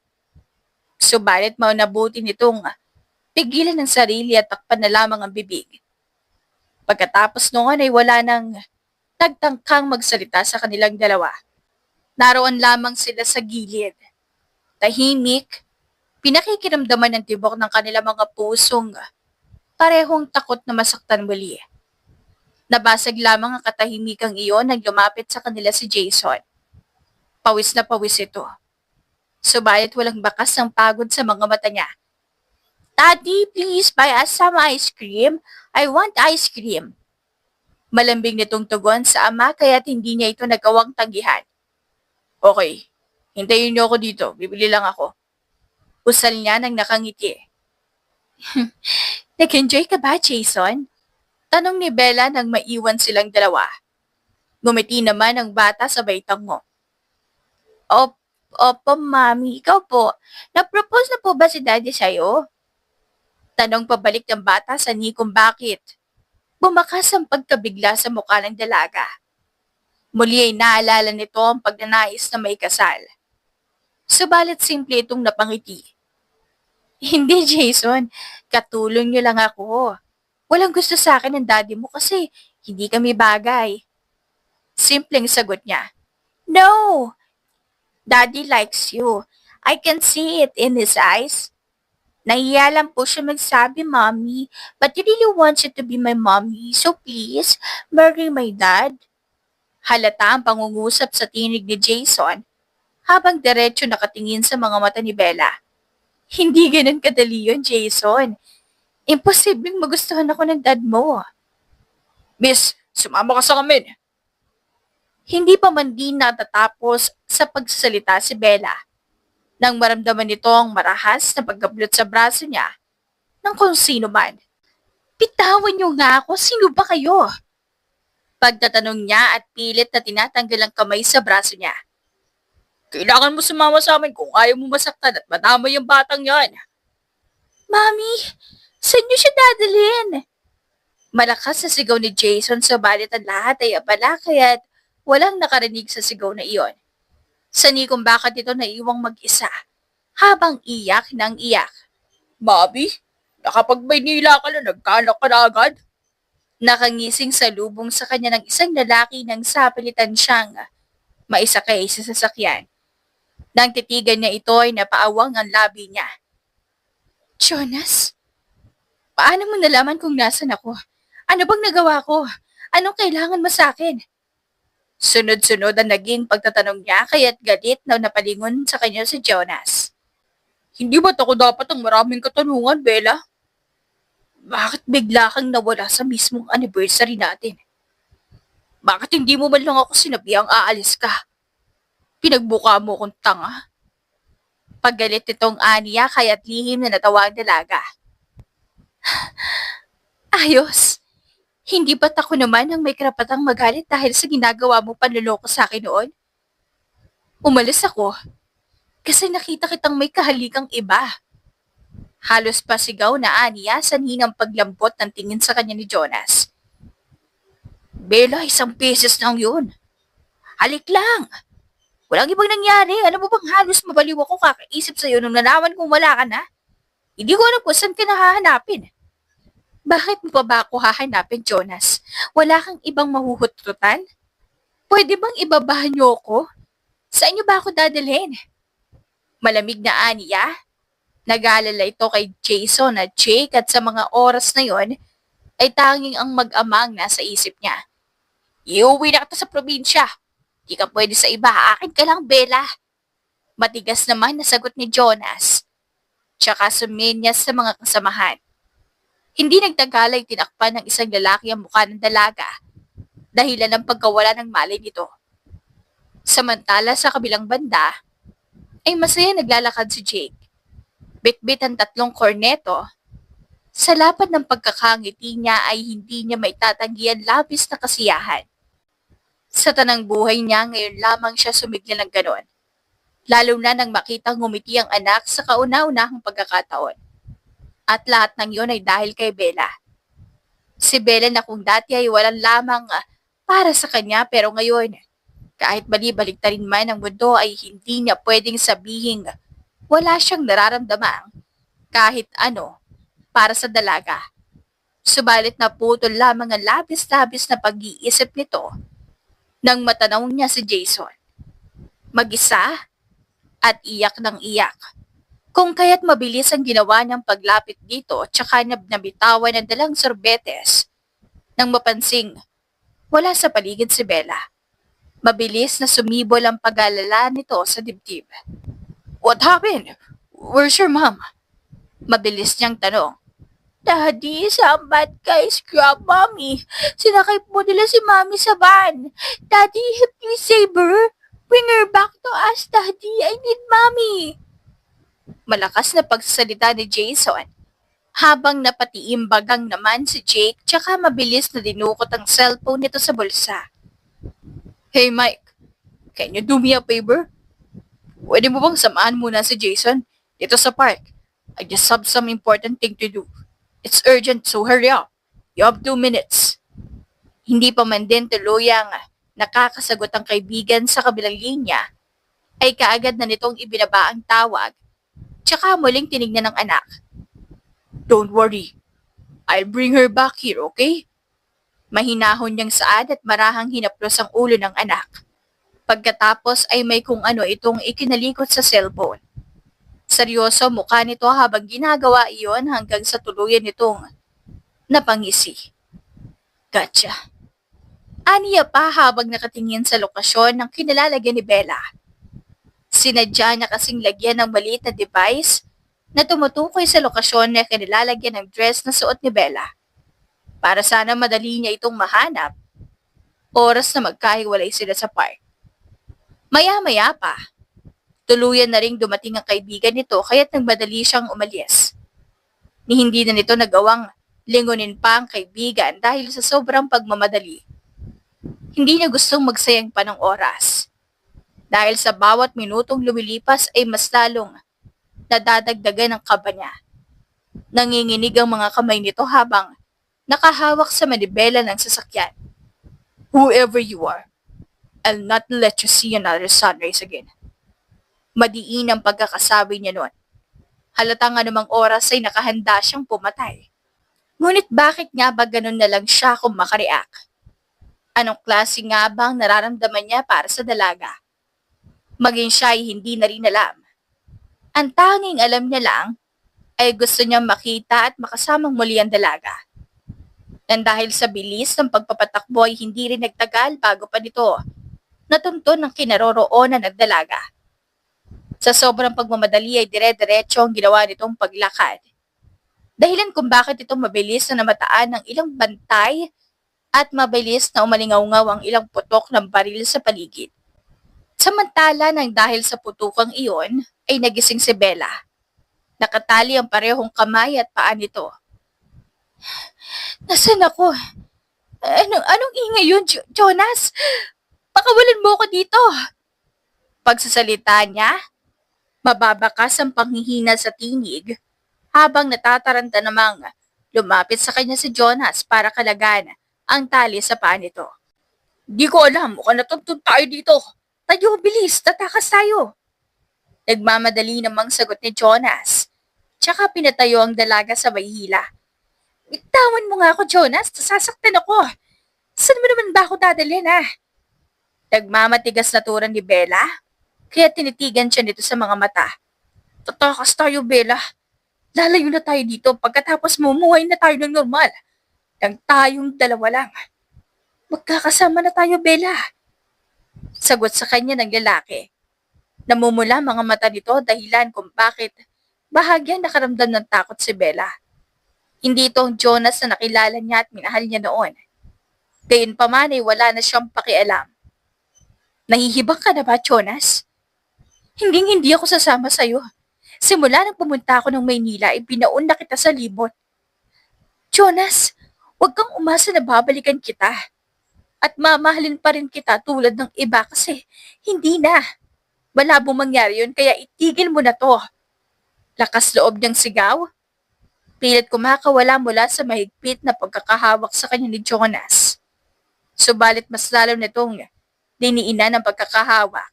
Subalit maunabuti nitong pigilan ng sarili at takpan na lamang ang bibig. Pagkatapos noon ay wala nang nagtangkang magsalita sa kanilang dalawa. Naroon lamang sila sa gilid. Tahimik, pinakikiramdaman ng tibok ng kanilang mga pusong parehong takot na masaktan muli. Nabasag lamang ang katahimikang iyon nang lumapit sa kanila si Jason. Pawis na pawis ito. Subalit walang bakas ng pagod sa mga mata niya. Daddy, please buy us some ice cream. I want ice cream. Malambing nitong tugon sa ama kaya't hindi niya ito nagawang tanggihan. Okay, hintayin niyo ako dito. Bibili lang ako. Usal niya nang nakangiti. Nag-enjoy ka ba, Jason? Tanong ni Bella nang maiwan silang dalawa. Ngumiti naman ang bata sa baitang mo. Opo, mami. Ikaw po. Nag-propose na po ba si daddy sa'yo? Tanong pabalik ng bata sa ni kung bakit. Bumakas ang pagkabigla sa mukha ng dalaga. Muli ay naalala nito ang pagnanais na may kasal. Subalit simple itong napangiti. Hindi, Jason. Katulong niyo lang ako. Walang gusto sa akin ng daddy mo kasi hindi kami bagay. Simpleng sagot niya. No! Daddy likes you. I can see it in his eyes. Nahiya lang po siya magsabi, Mommy, but he really wants you to be my mommy, so please, marry my dad. Halata ang pangungusap sa tinig ni Jason habang diretso nakatingin sa mga mata ni Bella. Hindi ganun kadali yun, Jason. Imposibleng magustuhan ako ng dad mo. Miss, sumama ka sa amin. Hindi pa man din natatapos sa pagsasalita si Bella nang maramdaman nito ang marahas na paggablot sa braso niya ng kung sino man. Bitawan niyo nga ako, sino ba kayo? Pagtatanong niya at pilit na tinatanggal ang kamay sa braso niya. Kailangan mo sumama sa amin kung ayaw mo masaktan at madama yung batang yan. Mami, saan niyo siya dadalhin? Malakas sa sigaw ni Jason subalit ang lahat ay abala kaya't walang nakarinig sa sigaw na iyon. Sani kung bakit ito naiwang mag-isa habang iyak ng iyak. Bobby, nakapag-Maynila ka na nagkaanak ka na agad? Nakangising sa lubong sa kanya ng isang lalaki nang sapilitan siyang maisakay sa sasakyan. Nang titigan niya ito ay napaawang ang labi niya. Jonas, paano mo nalaman kung nasan ako? Ano bang nagawa ko? Anong kailangan mo sa akin? Sunod-sunod ang naging pagtatanong niya kaya't galit na napalingon sa kanya si Jonas. Hindi ba't ako dapat ang maraming katanungan, Bella? Bakit bigla kang nawala sa mismong anniversary natin? Bakit hindi mo man lang ako sinabihang aalis ka? Pinagbuka mo kong tanga. Paggalit nitong Anya kaya't lihim na natawa ang dalaga. Ayos. Hindi ba't ako naman ang may karapatang magalit dahil sa ginagawa mo panloloko sa akin noon? Umalis ako kasi nakita kitang may kahalikang iba. Halos pasigaw na Anya sa ninang paglambot ng tingin sa kanya ni Jonas. Bella, isang beses lang yun. Halik lang. Walang ibang nangyari. Ano mo bang halos mabaliw ako kakaisip sa'yo nung nalaman kong wala ka na? Hindi ko alam kung saan ka nahahanapin. Bakit mo pa ba ako hahanapin, Jonas? Wala kang ibang mahuhututan? Pwede bang ibabahan niyo ako? Saan niyo ba ako dadalhin? Malamig na Anya. Nag-aalala ito kay Jason at Jake at sa mga oras na yon ay tanging ang mag-amang nasa isip niya. Iuwi na kita sa probinsya. Di ka pwede sa iba. Akin ka lang, Bella. Matigas naman na sagot ni Jonas. Tsaka sumenyas sa mga kasamahan. Hindi nagtagal ay tinakpan ng isang lalaki ang mukha ng dalaga dahilan ng pagkawala ng malay nito. Samantala sa kabilang banda ay masaya naglalakad si Jake. Bitbit ang 3 korneto. Sa lapad ng pagkakangiti niya ay hindi niya maitatanggi ang labis na kasiyahan. Sa tanang buhay niya ngayon lamang siya sumigla ng ganon. Lalo na nang makitang ngumiti ang anak sa kauna-unahang pagkakataon. At lahat ng yon ay dahil kay Bella. Si Bella na kung dati ay walang lamang para sa kanya pero ngayon, kahit bali-baliktarin man ang mundo ay hindi niya pwedeng sabihin wala siyang nararamdamang kahit ano para sa dalaga. Subalit na putol lamang ang labis-labis na pag-iisip nito nang matanaw niya si Jason. Mag-isa at iyak ng iyak. Kung kaya't mabilis ang ginawa niyang paglapit dito tsaka nabitawan ng dalang sorbetes nang mapansing wala sa paligid si Bella. Mabilis na sumibol ang pag-alala nito sa dibdib. What happened? Where's your mom? Mabilis niyang tanong. Daddy, sambat kay Scrub Mommy. Sinakay po nila si Mommy sa van. Daddy, please save her. Bring her back to us, Daddy. I need Mommy. Malakas na pagsasalita ni Jason habang napatiimbagang naman si Jake tsaka mabilis na dinukot ang cellphone nito sa bulsa. Hey Mike, can you do me a favor? Pwede mo bang samahan muna si Jason dito sa park? I just have some important thing to do. It's urgent so hurry up. You have 2 minutes. Hindi pa man din tuluyang nakakasagot ang kaibigan sa kabilang linya ay kaagad na nitong ibinaba ang tawag tsaka muling tinignan ng anak. Don't worry. I'll bring her back here, okay? Mahinahon niyang saad at marahang hinaplos ang ulo ng anak. Pagkatapos ay may kung ano itong ikinalikot sa cellphone. Seryoso mukha nito habang ginagawa iyon hanggang sa tuluyan nitong napangisi. Gotcha. Aniya pa habang nakatingin sa lokasyon ng kinalalagyan ni Bella. Sinadya niya kasing lagyan ng maliit na device na tumutukoy sa lokasyon na kinilalagyan ng dress na suot ni Bella para sana madali niya itong mahanap oras na magkahiwalay sila sa park. Maya-maya pa, tuluyan na ring dumating ang kaibigan nito kaya't nagmadali siyang umalis. Ni hindi na nito nagawang lingunin pa ang kaibigan dahil sa sobrang pagmamadali. Hindi niya gustong magsayang pa ng oras. Dahil sa bawat minutong lumilipas ay mas lalong nadadagdagan ang kaba niya. Nanginginig ang mga kamay nito habang nakahawak sa manibela ng sasakyan. Whoever you are, I'll not let you see another sunrise again. Madiin ang pagkakasabi niya noon. Halatang anumang oras ay nakahanda siyang pumatay. Ngunit bakit nga ba ganun na lang siya kung makareact? Anong klase nga bang nararamdaman niya para sa dalaga? Maging siya ay hindi na rin alam. Ang tanging alam niya lang ay gusto niyang makita at makasamang muli ang dalaga. Nang dahil sa bilis ng pagpapatakbo ay hindi rin nagtagal bago pa nito natuntun ng kinaroroonan ng dalaga. Sa sobrang pagmamadali ay dire-diretso ang ginawa nitong paglakad. Dahilan kung bakit ito mabilis na namataan ng ilang bantay at mabilis na umalingaw-ngaw ang ilang putok ng baril sa paligid. Samantala nang dahil sa putukang iyon ay nagising si Bella. Nakatali ang parehong kamay at paa nito. Nasaan ako? Anong ingay yun, Jonas? Pakawalan mo ako dito. Pagsasalita niya, mababakas ang panghihina sa tinig habang natataranta namang lumapit sa kanya si Jonas para kalagan ang tali sa paa nito. Di ko alam, mukhang natuntun tayo dito. Tayo, bilis, tatakas tayo. Nagmamadali namang sagot ni Jonas. Tsaka pinatayo ang dalaga sa may hila. Bitawan mo nga ako, Jonas. Sasaktan ako. Saan mo naman ba ako dadalhin, ha? Nagmamatigas na turan ni Bella, kaya tinitigan siya nito sa mga mata. Tatakas tayo, Bella. Lalayo na tayo dito pagkatapos mumuhay na tayo ng normal. Nang tayong dalawa lang. Magkakasama na tayo, Bella. Sagot sa kanya ng lalaki. Namumula mga mata nito dahilan kung bakit bahagyang nakaramdam ng takot si Bella. Hindi ito ang Jonas na nakilala niya at minahal niya noon. Gayunpaman ay wala na siyang pakialam. Nahihibang ka na ba, Jonas? Hindi ako sasama sa'yo. Simula nang pumunta ako ng Maynila, ibinaon na kita sa libot. Jonas, huwag kang umasa na babalikan kita. At mamahalin pa rin kita tulad ng iba kasi hindi na. Malabong mangyari yun kaya itigil mo na to. Lakas loob niyang sigaw. Pilit kumakawala mula sa mahigpit na pagkakahawak sa kanya ni Jonas. Subalit mas lalo nitong diniinan ng pagkakahawak.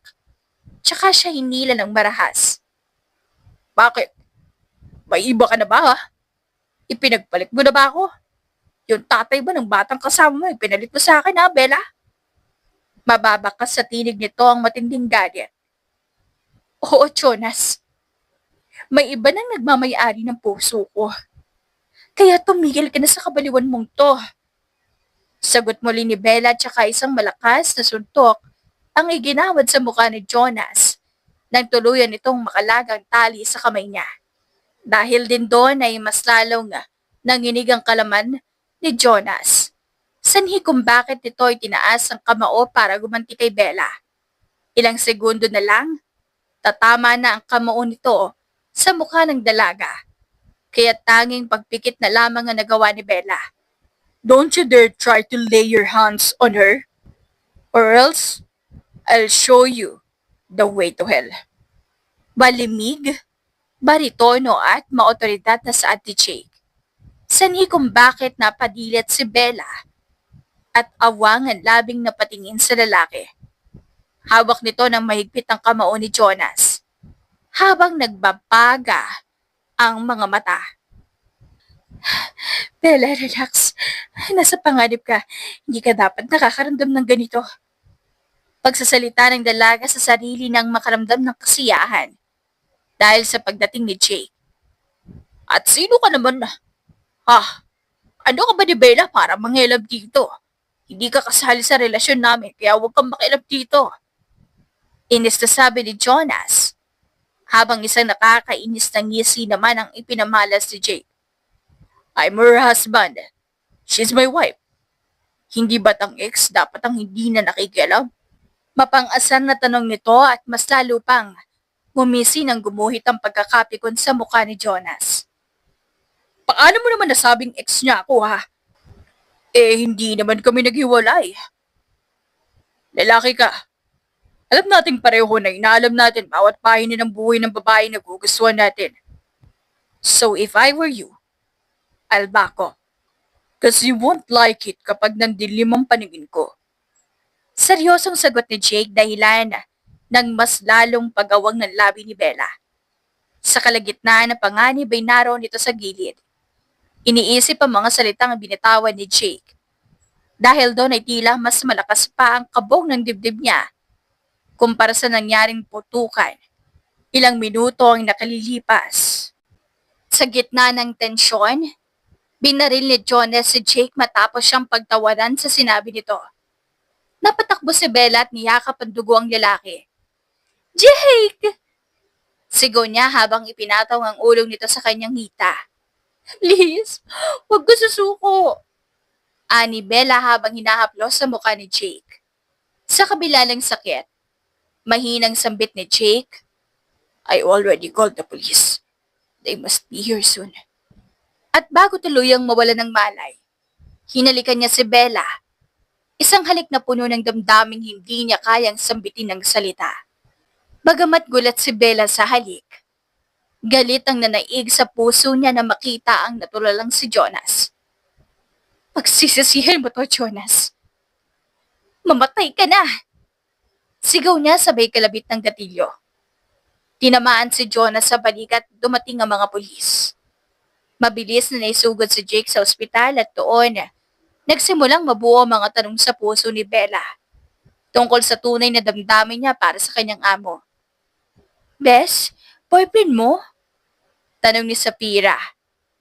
Tsaka siya hinila ng marahas. Bakit? May iba ka na ba, ha? Ipinagpalit mo na ba ako? Yung tatay ba ng batang kasama mo, ipinalit mo sa akin, ha, Bella? Mababakas sa tinig nito ang matinding galit. Oo, Jonas. May iba nang nagmamayari ng puso ko. Kaya tumigil ka na sa kabaliwan mong to. Sagot muli ni Bella tsaka isang malakas na suntok ang iginawad sa mukha ni Jonas nang tuluyan itong makalagang tali sa kamay niya. Dahil din doon ay mas lalong nanginig ang kalaman ni Jonas. Sanhi kung bakit ito ay tinaas ang kamao para gumanti kay Bella. Ilang segundo na lang, tatama na ang kamao nito sa mukha ng dalaga. Kaya tanging pagpikit na lamang ang nagawa ni Bella. Don't you dare try to lay your hands on her, or else I'll show you the way to hell. Malimig, baritono at maotoridad na sa Ate Jake. Sanhi kung bakit napadilat si Bella at awang ang labing napatingin sa lalaki. Hawak nito ng mahigpit ang kamao ni Jonas habang nagbabaga ang mga mata. Bella, relax. Nasa panganib ka. Hindi ka dapat nakakaramdam ng ganito. Pagsasalita ng dalaga sa sarili ng makaramdam ng kasiyahan dahil sa pagdating ni Jake. At sino ka naman? Ha? Ano ka ba ni Bella para mangilab dito? Hindi ka kasali sa relasyon namin kaya huwag kang makialam dito. Inis na sabi ni Jonas, habang isang nakakainis na ngisi naman ang ipinamalas ni Jake. I'm her husband. She's my wife. Hindi ba't ang ex dapat ang hindi na nakikialam? Mapang-asar na tanong nito at mas lalo pang gumisi ng gumuhit ang pagkakapikon sa mukha ni Jonas. Paano mo naman nasabing ex niya ako ha? Eh, hindi naman kami naghiwalay. Lalaki ka. Alam nating pareho na inaalam natin bawat pahina ng buhay ng babae na gugustuhan natin. So if I were you, I'll back off. Cause you won't like it kapag nandilim ang paningin ko. Seryosong sagot ni Jake dahilan ng mas lalong pagawang ng labi ni Bella. Sa kalagitnaan ng panganib ay naroon ito sa gilid. Iniisip ang mga salitang binitawan ni Jake. Dahil doon ay tila mas malakas pa ang kabog ng dibdib niya kumpara sa nangyaring putukan. Ilang minuto ang nakalilipas. Sa gitna ng tensyon, binaril ni Jonas si Jake matapos siyang pagtawanan sa sinabi nito. Napatakbo si Bella at niyakap ang dugo ang lalaki. Jake! Sigaw niya habang ipinataw ang ulong nito sa kanyang hita. Please, huwag ko susuko. Ani Bella habang hinahaplos sa mukha ni Jake. Sa kabila ng sakit, mahinang sambit ni Jake, I already called the police. They must be here soon. At bago tuluyang mawala ng malay, hinalikan niya si Bella. Isang halik na puno ng damdaming hindi niya kayang sambitin ng salita. Bagamat gulat si Bella sa halik, galit ang nanaig sa puso niya na makita ang natulalang si Jonas. Pagsisisihan mo to, Jonas. Mamatay ka na! Sigaw niya sabay kalabit ng gatilyo. Tinamaan si Jonas sa balikat at dumating ang mga pulis. Mabilis na naisugod si Jake sa ospital at doon, nagsimulang mabuo ang mga tanong sa puso ni Bella tungkol sa tunay na damdamin niya para sa kanyang amo. Bes, boyfriend mo? Tanong ni Sapira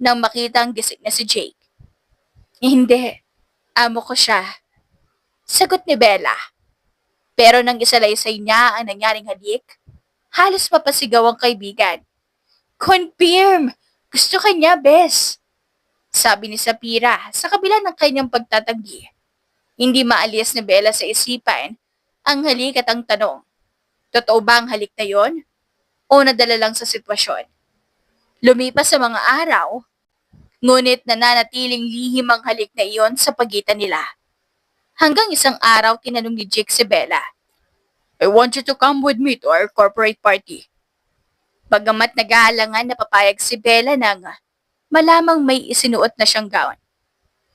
nang makita ang gising na si Jake. Hindi, amo ko siya. Sagot ni Bella. Pero nang isalaysay niya ang nangyaring halik, halos mapasigaw ang kaibigan. Confirm! Gusto ka niya, Bes. Sabi ni Sapira sa kabila ng kanyang pagtatanggi. Hindi maalis ni Bella sa isipan ang halik at ang tanong. Totoo ba ang halik na yon? O nadala lang sa sitwasyon? Lumipas sa mga araw, ngunit nananatiling lihim ang halik na iyon sa pagitan nila. Hanggang isang araw tinanong ni Jake si Bella. I want you to come with me to our corporate party. Bagamat nag-aalangan na papayag si Bella nang malamang may isinuot na siyang gown.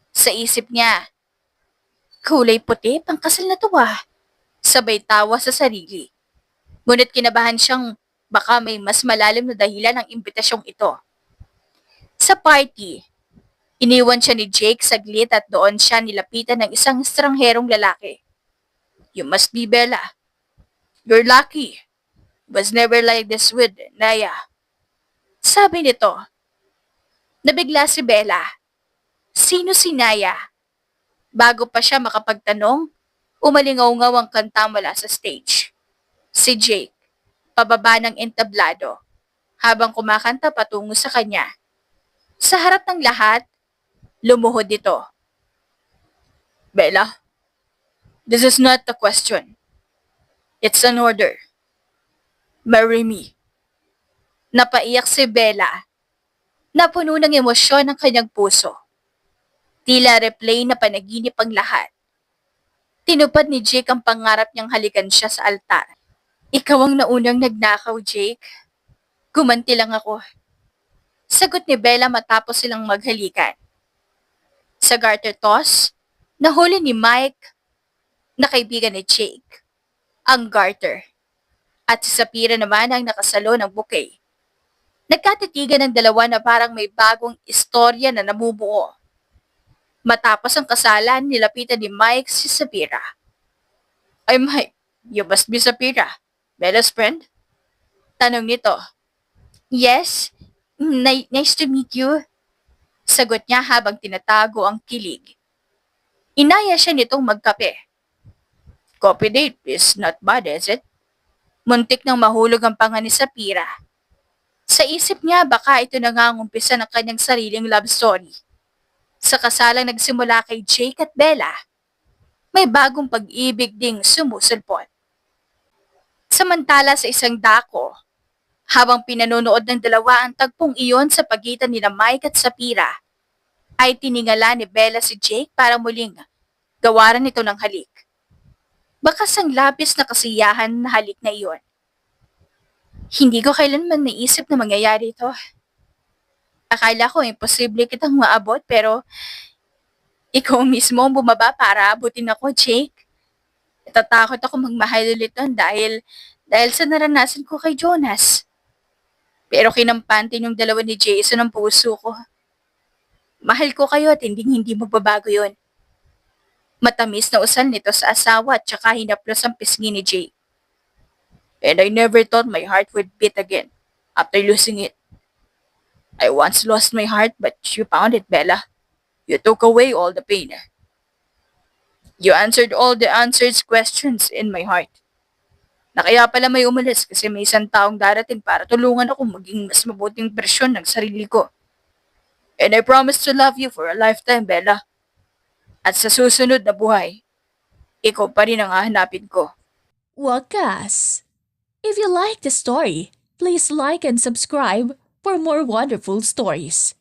Sa isip niya, kulay puti, pangkasal na to ah. Sabay tawa sa sarili. Ngunit kinabahan siyang baka may mas malalim na dahilan ng imbitasyong ito. Sa party, iniwan siya ni Jake saglit at doon siya nilapitan ng isang estrangherong lalaki. You must be Bella. You're lucky. Was never like this with Naya. Sabi nito. Nabigla si Bella. Sino si Naya? Bago pa siya makapagtanong, umalingaw-ngaw ang kanta mula sa stage. Si Jake, pababa ng entablado, habang kumakanta patungo sa kanya. Sa harap ng lahat, lumuhod ito. Bella, this is not a question. It's an order. Marry me. Napaiyak si Bella. Napuno ng emosyon ang kanyang puso. Tila replay na panaginip ang lahat. Tinupad ni Jake ang pangarap niyang halikan siya sa altar. Ikaw ang naunang nagnakaw, Jake. Gumanti lang ako. Sagot ni Bella matapos silang maghalikan. Sa garter toss, nahuli ni Mike na kaibigan ni Jake ang garter. At si Sapira naman ang nakasalo ng bouquet. Nagkatitigan ng dalawa na parang may bagong istorya na nabubuo. Matapos ang kasalan, nilapitan ni Mike si Sapira. Ay Mike, you must be Sapira, Bella's friend? Tanong nito. Yes, nice to meet you. Sagot niya habang tinatago ang kilig. Inaya siya nitong magkape. Coffee date is not bad, is it? Muntik nang mahulog ang panga ni Sapira. Sa isip niya baka ito na nga ang umpisa ng kanyang sariling love story. Sa kasalang nagsimula kay Jake at Bella, may bagong pag-ibig ding sumusulpot. Samantala sa isang dako, habang pinanonood ng dalawa ang tagpong iyon sa pagitan ni Mike at Sapira, ay tiningala ni Bella si Jake para muling gawaran nito ng halik. Bakas ang labis na kasiyahan na halik na iyon. Hindi ko kailanman naisip na mangyayari ito. Akala ko imposible kitang maabot pero ikaw mismo ang bumaba para abutin ako, Jake. Natatakot ako magmahal ulit nun dahil sa naranasan ko kay Jonas. Pero kinampante yung dalawa ni Jason ang puso ko. Mahal ko kayo at hindi magbabago yun. Matamis na usal nito sa asawa at saka hinaplos ang pisngi ni Jake. And I never thought my heart would beat again after losing it. I once lost my heart but you found it, Bella. You took away all the pain. You answered all the answered questions in my heart. Na kaya pala may umalis kasi may isang taong darating para tulungan ako maging mas mabuting bersyon ng sarili ko. And I promise to love you for a lifetime, Bella. At sa susunod na buhay, ikaw pa rin ang hahanapin ko. Wakas! If you like the story, please like and subscribe for more wonderful stories.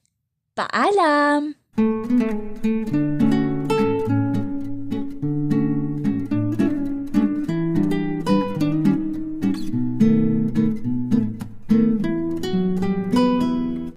Paalam!